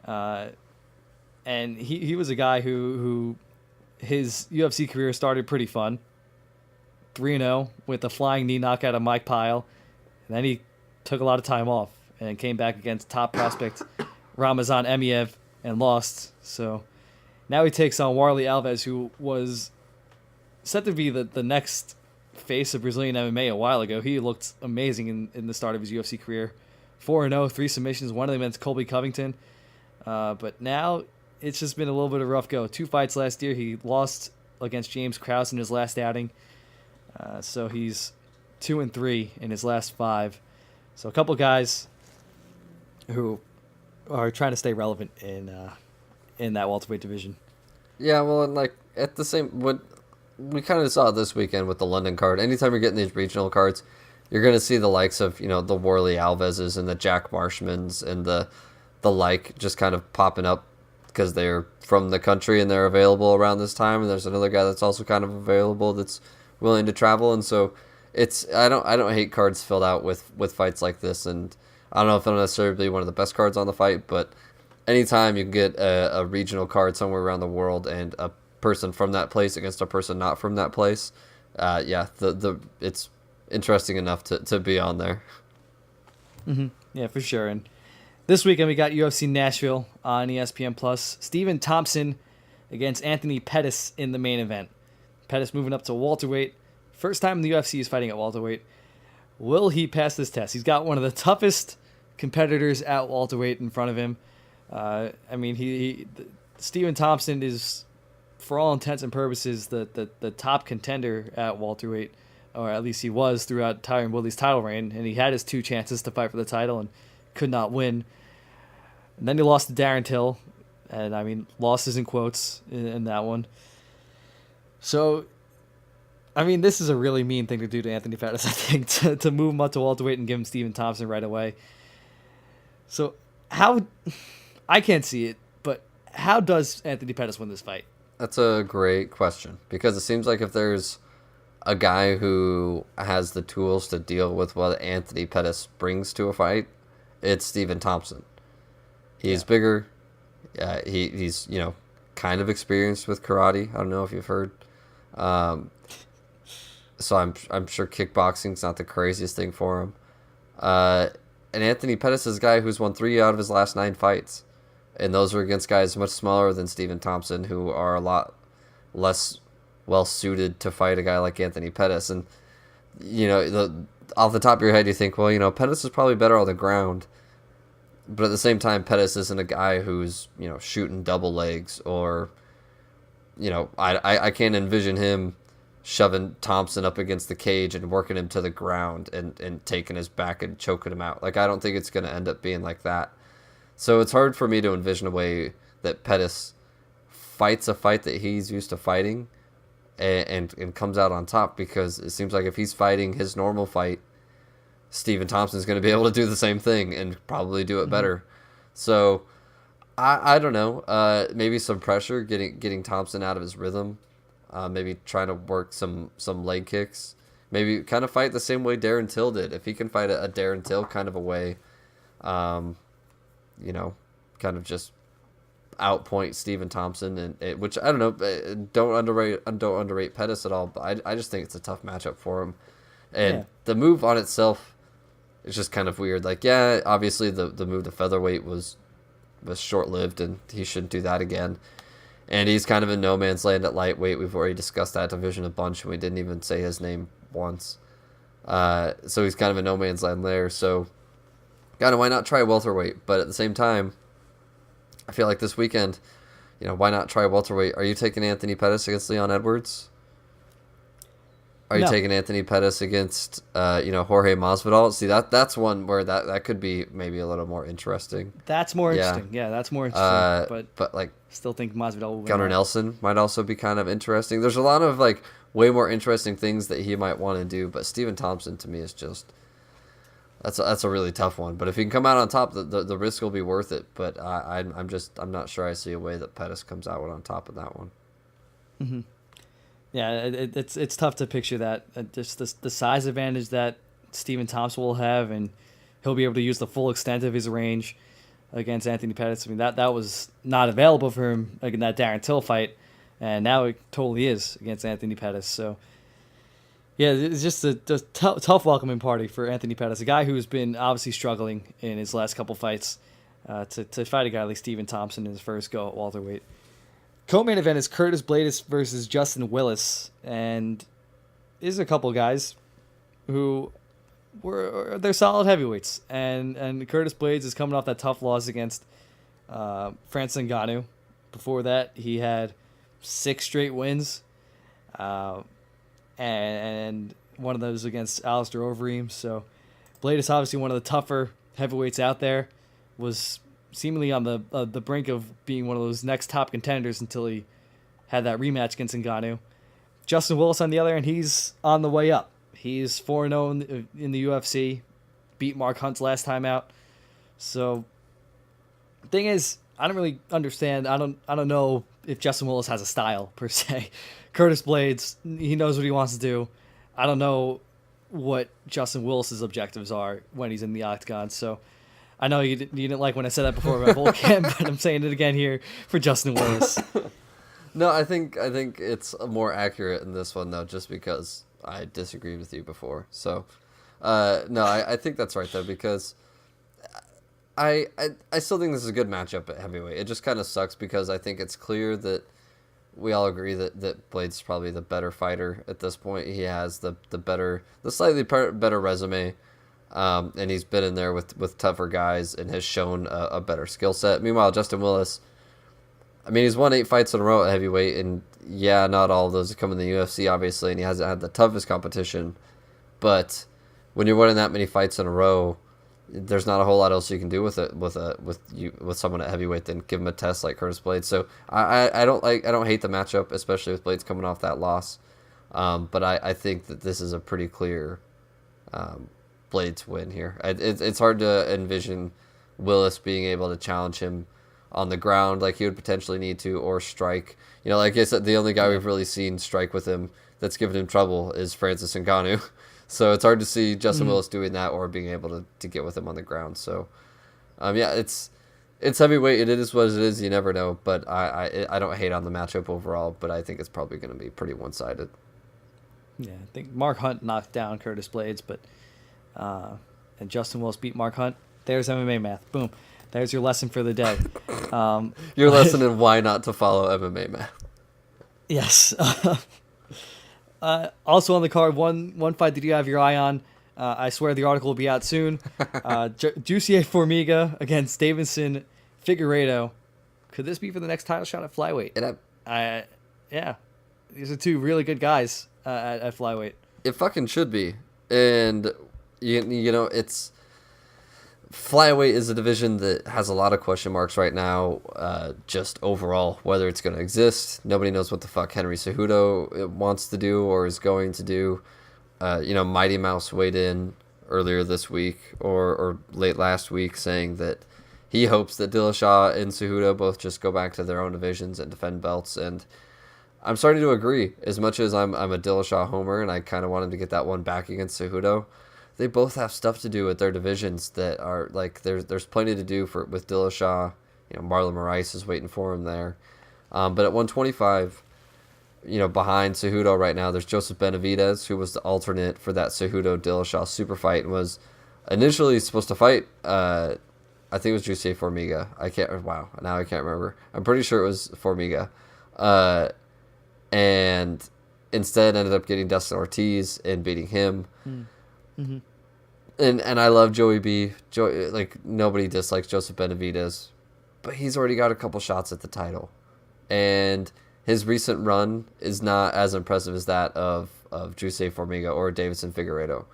And he was a guy who his UFC career started pretty fun. 3-0 with a flying knee knockout of Mike Pyle. And then he took a lot of time off and came back against top prospect Ramazan Emiev and lost. So now he takes on Warley Alves, who was set to be the next face of Brazilian MMA a while ago. He looked amazing in the start of his UFC career. 4-0, 3 submissions, one of them against Colby Covington. But now it's just been a little bit of a rough go. 2 fights last year. He lost against James Krause in his last outing. So he's 2-3 in his last 5. So a couple guys who are trying to stay relevant in that welterweight division. Yeah, well, and like at the same, what we kind of saw this weekend with the London card. Anytime you're getting these regional cards, you're going to see the likes of the Warley Alveses and the Jack Marshmans and the like just kind of popping up because they're from the country and they're available around this time. And there's another guy that's also kind of available that's willing to travel, and so I don't hate cards filled out with fights like this, and I don't know if it'll necessarily be one of the best cards on the fight, but anytime you can get a regional card somewhere around the world and a person from that place against a person not from that place, it's interesting enough to be on there. Mm-hmm. Yeah, for sure. And this weekend we got UFC Nashville on ESPN Plus. Stephen Thompson against Anthony Pettis in the main event. Pettis moving up to welterweight. First time in the UFC he's fighting at welterweight. Will he pass this test? He's got one of the toughest competitors at welterweight in front of him. I mean, Stephen Thompson is, for all intents and purposes, the top contender at welterweight, or at least he was throughout Tyron Woodley's title reign, and he had his 2 chances to fight for the title and could not win. And then he lost to Darren Till, and I mean, losses in quotes in that one. So, I mean, this is a really mean thing to do to Anthony Pettis, I think, to move him up to welterweight and give him Stephen Thompson right away. So, I can't see it, but how does Anthony Pettis win this fight? That's a great question, because it seems like if there's a guy who has the tools to deal with what Anthony Pettis brings to a fight, it's Stephen Thompson. He's bigger. He's kind of experienced with karate. I don't know if you've heard. So I'm sure kickboxing's not the craziest thing for him. And Anthony Pettis is a guy who's won 3 out of his last 9 fights, and those are against guys much smaller than Stephen Thompson, who are a lot less well suited to fight a guy like Anthony Pettis. And off the top of your head, you think, well, Pettis is probably better on the ground. But at the same time, Pettis isn't a guy who's shooting double legs, or I can't envision him shoving Thompson up against the cage and working him to the ground and taking his back and choking him out. Like, I don't think it's going to end up being like that. So it's hard for me to envision a way that Pettis fights a fight that he's used to fighting and comes out on top, because it seems like if he's fighting his normal fight, Stephen Thompson's going to be able to do the same thing and probably do it better. So I don't know. Maybe some pressure, getting Thompson out of his rhythm. Maybe trying to work some leg kicks. Maybe kind of fight the same way Darren Till did. If he can fight a Darren Till kind of a way, kind of just outpoint Stephen Thompson, which I don't know. Don't underrate Pettis at all. But I just think it's a tough matchup for him. And the move on itself is just kind of weird. Like, yeah, obviously the move to featherweight was short-lived, and he shouldn't do that again. And he's kind of in no man's land at lightweight. We've already discussed that division a bunch, and we didn't even say his name once. So he's kind of in no man's land there. So, kind of, why not try welterweight? But at the same time, I feel like this weekend, why not try welterweight? Are you taking Anthony Pettis against Leon Edwards? Are you No, taking Anthony Pettis against Jorge Masvidal? See, that's one where that could be maybe a little more interesting. that's more Yeah. interesting. Yeah, that's more interesting. But But like still think Masvidal will win Gunnar that. Nelson might also be kind of interesting. There's a lot of like way more interesting things that he might want to do, but Stephen Thompson to me is just that's a really tough one. But if he can come out on top, the risk will be worth it. But I'm not sure I see a way that Pettis comes out on top of that one. Yeah, it's tough to picture that. Just the size advantage that Stephen Thompson will have, and he'll be able to use the full extent of his range against Anthony Pettis. I mean, that was not available for him like in that Darren Till fight, and now it totally is against Anthony Pettis. So, yeah, it's just a tough welcoming party for Anthony Pettis, a guy who's been obviously struggling in his last couple fights, to fight a guy like Stephen Thompson in his first go at welterweight. Co-main event is Curtis Blaydes versus Justin Willis, and there's a couple guys who they're solid heavyweights, and Curtis Blaydes is coming off that tough loss against Francis Ngannou. Before that, he had 6 straight wins, and one of those against Alistair Overeem. So Blaydes, obviously one of the tougher heavyweights out there, was seemingly on the brink of being one of those next top contenders until he had that rematch against Ngannou. Justin Willis, on the other hand, he's on the way up. He's 4-0 in the UFC, beat Mark Hunt's last time out. So, the thing is, I don't really understand. I don't know if Justin Willis has a style per se. Curtis Blaydes, he knows what he wants to do. I don't know what Justin Willis's objectives are when he's in the octagon. So, I know you didn't like when I said that before about Volkan, but I'm saying it again here for Justin Willis. No, I think it's more accurate in this one though, just because I disagreed with you before. So, no, I think that's right though, because I still think this is a good matchup at heavyweight. It just kind of sucks because I think it's clear that we all agree that Blade's probably the better fighter at this point. He has the slightly better resume. And he's been in there with tougher guys and has shown a better skill set. Meanwhile, Justin Willis, I mean, he's won 8 fights in a row at heavyweight, and yeah, not all of those have come in the UFC, obviously, and he hasn't had the toughest competition. But when you're winning that many fights in a row, there's not a whole lot else you can do with it with someone at heavyweight than give him a test like Curtis Blaydes. So I don't hate the matchup, especially with Blaydes coming off that loss. But I think that this is a pretty clear Blaydes win here. It's hard to envision Willis being able to challenge him on the ground like he would potentially need to, or strike. You know, like I said, the only guy we've really seen strike with him that's given him trouble is Francis Ngannou. So it's hard to see Justin Willis doing that or being able to get with him on the ground. So, yeah, it's heavyweight. It is what it is. You never know. But I don't hate on the matchup overall, but I think it's probably going to be pretty one-sided. Yeah, I think Mark Hunt knocked down Curtis Blaydes, but and Justin Willis beat Mark Hunt. There's MMA math. Boom. There's your lesson for the day. Your lesson in why not to follow MMA math. Yes. Also on the card, one fight that you have your eye on. I swear the article will be out soon. Jussier Formiga against Davidson Figueiredo. Could this be for the next title shot at flyweight? Yeah. These are 2 really good guys at flyweight. It fucking should be. And, you know, it's... Flyweight is a division that has a lot of question marks right now, just overall, whether it's going to exist. Nobody knows what the fuck Henry Cejudo wants to do or is going to do. Mighty Mouse weighed in earlier this week or late last week saying that he hopes that Dillashaw and Cejudo both just go back to their own divisions and defend belts. And I'm starting to agree. As much as I'm a Dillashaw homer and I kind of wanted to get that one back against Cejudo, they both have stuff to do with their divisions that are like there's plenty to do with Dillashaw. Marlon Moraes is waiting for him there. But at 125, behind Cejudo right now, there's Joseph Benavidez, who was the alternate for that Cejudo Dillashaw super fight and was initially supposed to fight. I think it was Jussier Formiga. Now I can't remember. I'm pretty sure it was Formiga. And instead ended up getting Dustin Ortiz and beating him. Mm-hmm. And I love Joey B. Nobody dislikes Joseph Benavidez, but he's already got a couple shots at the title, and his recent run is not as impressive as that of of Juicy Formiga or Davidson Figueiredo.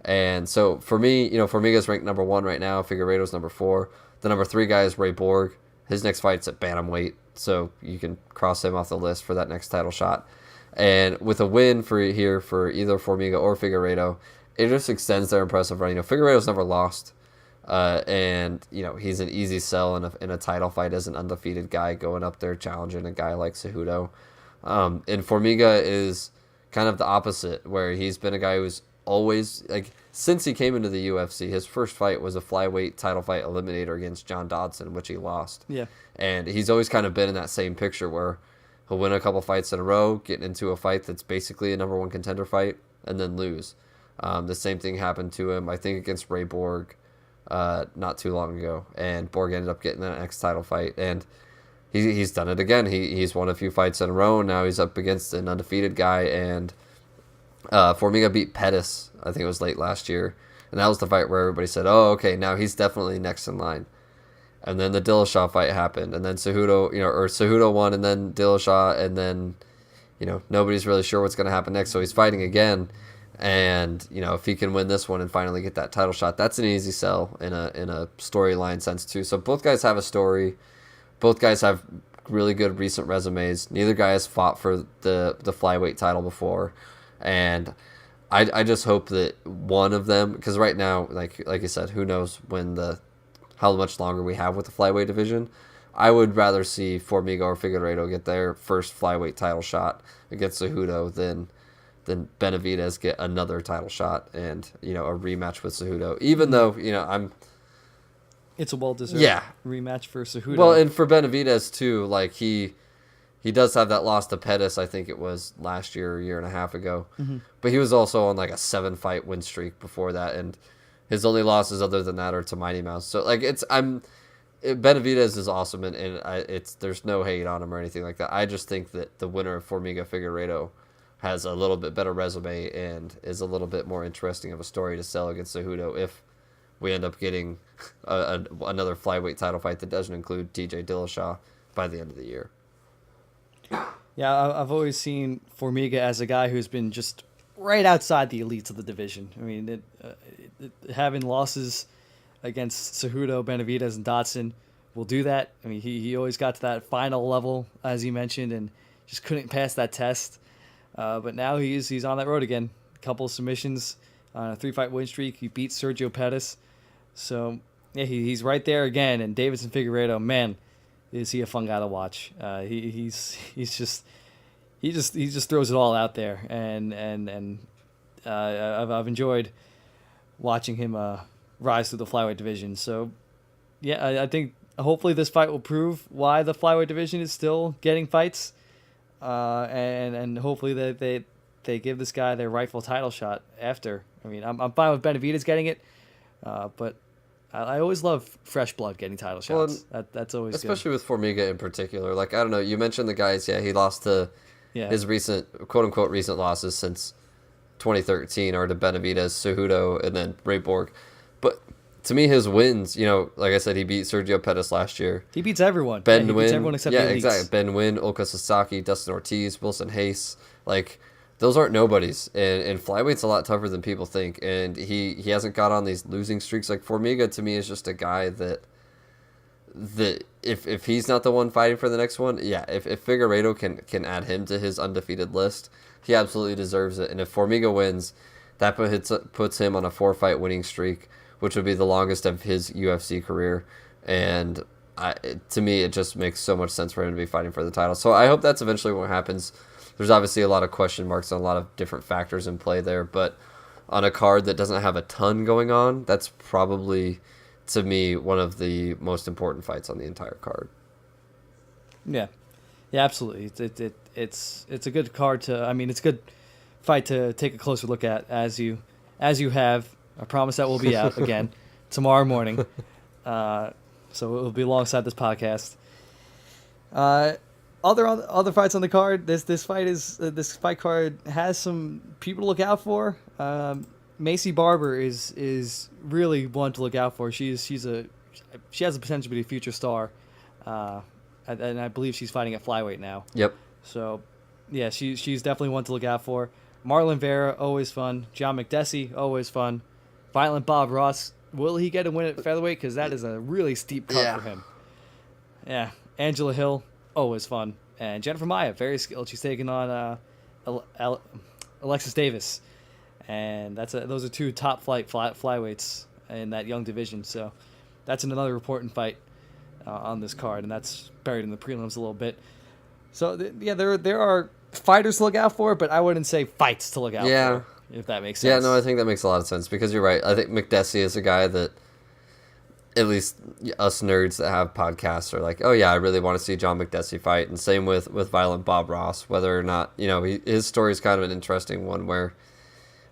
And so for me, Formiga's ranked number 1 right now. Figueiredo's number 4. The number 3 guy is Ray Borg. His next fight's at bantamweight, so you can cross him off the list for that next title shot. And with a win for either Formiga or Figueiredo, it just extends their impressive run. Figueiredo's never lost, and he's an easy sell in a title fight as an undefeated guy going up there challenging a guy like Cejudo. And Formiga is kind of the opposite, where he's been a guy who's always, like, since he came into the UFC, his first fight was a flyweight title fight eliminator against John Dodson, which he lost. Yeah. And he's always kind of been in that same picture where he'll win a couple fights in a row, get into a fight that's basically a number 1 contender fight, and then lose. The same thing happened to him, I think, against Ray Borg not too long ago. And Borg ended up getting that next title fight. And he's done it again. He's won a few fights in a row, and now he's up against an undefeated guy. And Formiga beat Pettis, I think it was late last year. And that was the fight where everybody said, oh, okay, now he's definitely next in line. And then the Dillashaw fight happened. And then Cejudo won, and then Dillashaw. And then, nobody's really sure what's going to happen next. So he's fighting again. And, if he can win this one and finally get that title shot, that's an easy sell in a storyline sense too. So both guys have a story. Both guys have really good recent resumes. Neither guy has fought for the flyweight title before. And I just hope that one of them, because right now, like you said, who knows how much longer we have with the flyweight division. I would rather see Formiga or Figueiredo get their first flyweight title shot against Cejudo than Benavidez get another title shot and a rematch with Cejudo. Even though it's a well-deserved rematch for Cejudo. Well, and for Benavidez too, like he does have that loss to Pettis, I think it was last year or a year and a half ago. Mm-hmm. But he was also on like a 7-fight win streak before that, and his only losses other than that are to Mighty Mouse. So like Benavidez is awesome, and there's no hate on him or anything like that. I just think that the winner of Formiga Figueiredo has a little bit better resume and is a little bit more interesting of a story to sell against Cejudo if we end up getting another flyweight title fight that doesn't include TJ Dillashaw by the end of the year. Yeah, I've always seen Formiga as a guy who's been just right outside the elites of the division. I mean, having losses against Cejudo, Benavidez, and Dodson will do that. I mean, he always got to that final level, as you mentioned, and just couldn't pass that test. But now he's on that road again. A couple of submissions on a 3-fight win streak. He beat Sergio Pettis. So, yeah, he's right there again. And Davidson Figueiredo, man, is he a fun guy to watch. He just throws it all out there. And I've enjoyed watching him rise through the flyweight division. So, yeah, I think hopefully this fight will prove why the flyweight division is still getting fights. And hopefully they give this guy their rightful title shot after. I mean, I'm fine with Benavidez getting it, but I always love fresh blood getting title shots. That's always especially good. With Formiga in particular. Like, I don't know, you mentioned the guys, he lost to his recent, quote-unquote, recent losses since 2013 are to Benavidez, Cejudo, and then Ray Borg. But to me, his wins, like I said, he beat Sergio Pettis last year. He beats everyone. He beats everyone except the elites. Exactly. Ben Nguyen, Oka Sasaki, Dustin Ortiz, Wilson Hayes. Like, those aren't nobodies. And flyweight's a lot tougher than people think. And he hasn't got on these losing streaks. Like, Formiga, to me, is just a guy that if he's not the one fighting for the next one, if Figueiredo can add him to his undefeated list, he absolutely deserves it. And if Formiga wins, that puts him on a 4-fight winning streak, which would be the longest of his UFC career. And to me, it just makes so much sense for him to be fighting for the title. So I hope that's eventually what happens. There's obviously a lot of question marks and a lot of different factors in play there, but on a card that doesn't have a ton going on, that's probably, to me, one of the most important fights on the entire card. Yeah, absolutely. It's a good card to. I mean, it's a good fight to take a closer look at as you have. I promise that will be out again tomorrow morning. So it will be alongside this podcast. Other fights on the card. This fight card has some people to look out for. Macy Barber is really one to look out for. She has the potential to be a future star, and I believe she's fighting at flyweight now. Yep. So, yeah, she's definitely one to look out for. Marlon Vera, always fun. John McDessie, always fun. Violent Bob Ross, will he get a win at featherweight? Because that is a really steep cut for him. Yeah. Angela Hill, always fun. And Jennifer Maia, very skilled. She's taking on Alexis Davis. And those are two top flight flyweights in that young division. So that's another important fight on this card, and that's buried in the prelims a little bit. So there are fighters to look out for, but I wouldn't say fights to look out for, if that makes sense. Yeah, no, I think that makes a lot of sense because you're right. I think McDessie is a guy that at least us nerds that have podcasts are like, oh yeah, I really want to see John McDessie fight. And same with Violent Bob Ross, whether or not, his story is kind of an interesting one where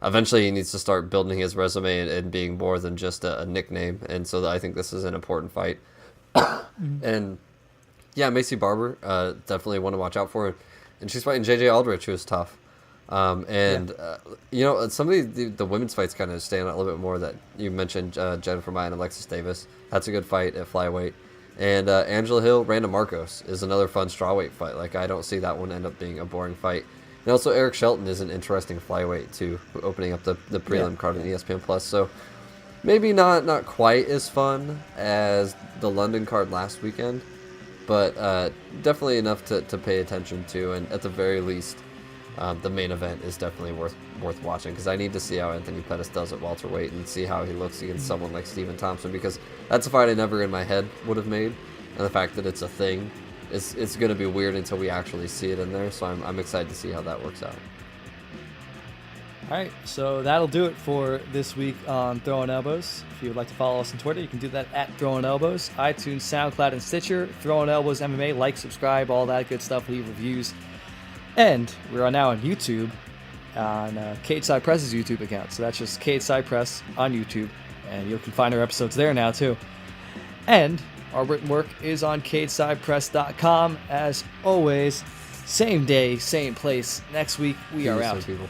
eventually he needs to start building his resume and being more than just a nickname. And so I think this is an important fight. And yeah, Macy Barber, definitely one to watch out for. And she's fighting JJ Aldrich, who is tough. Some of the women's fights kind of stand out a little bit more. That you mentioned Jennifer Maia and Alexis Davis. That's a good fight at flyweight. And Angela Hill, Randa Marcos is another fun strawweight fight. Like, I don't see that one end up being a boring fight. And also Eric Shelton is an interesting flyweight too, opening up the prelim card on ESPN Plus. So maybe not quite as fun as the London card last weekend, but definitely enough to pay attention to. And at the very least, the main event is definitely worth watching because I need to see how Anthony Pettis does at welterweight and see how he looks against someone like Stephen Thompson, because that's a fight I never in my head would have made, and the fact that it's a thing, it's going to be weird until we actually see it in there. So I'm excited to see how that works out. All right, so that'll do it for this week on Throwin' Elbows. If you would like to follow us on Twitter, you can do that at Throwin' Elbows, iTunes, SoundCloud, and Stitcher. Throwin' Elbows MMA, like, subscribe, all that good stuff. Leave reviews. And we are now on YouTube, on Cageside Press's YouTube account. So that's just Cageside Press on YouTube, and you can find our episodes there now too. And our written work is on CagesidePress.com. As always, same day, same place. Next week, we are out. People.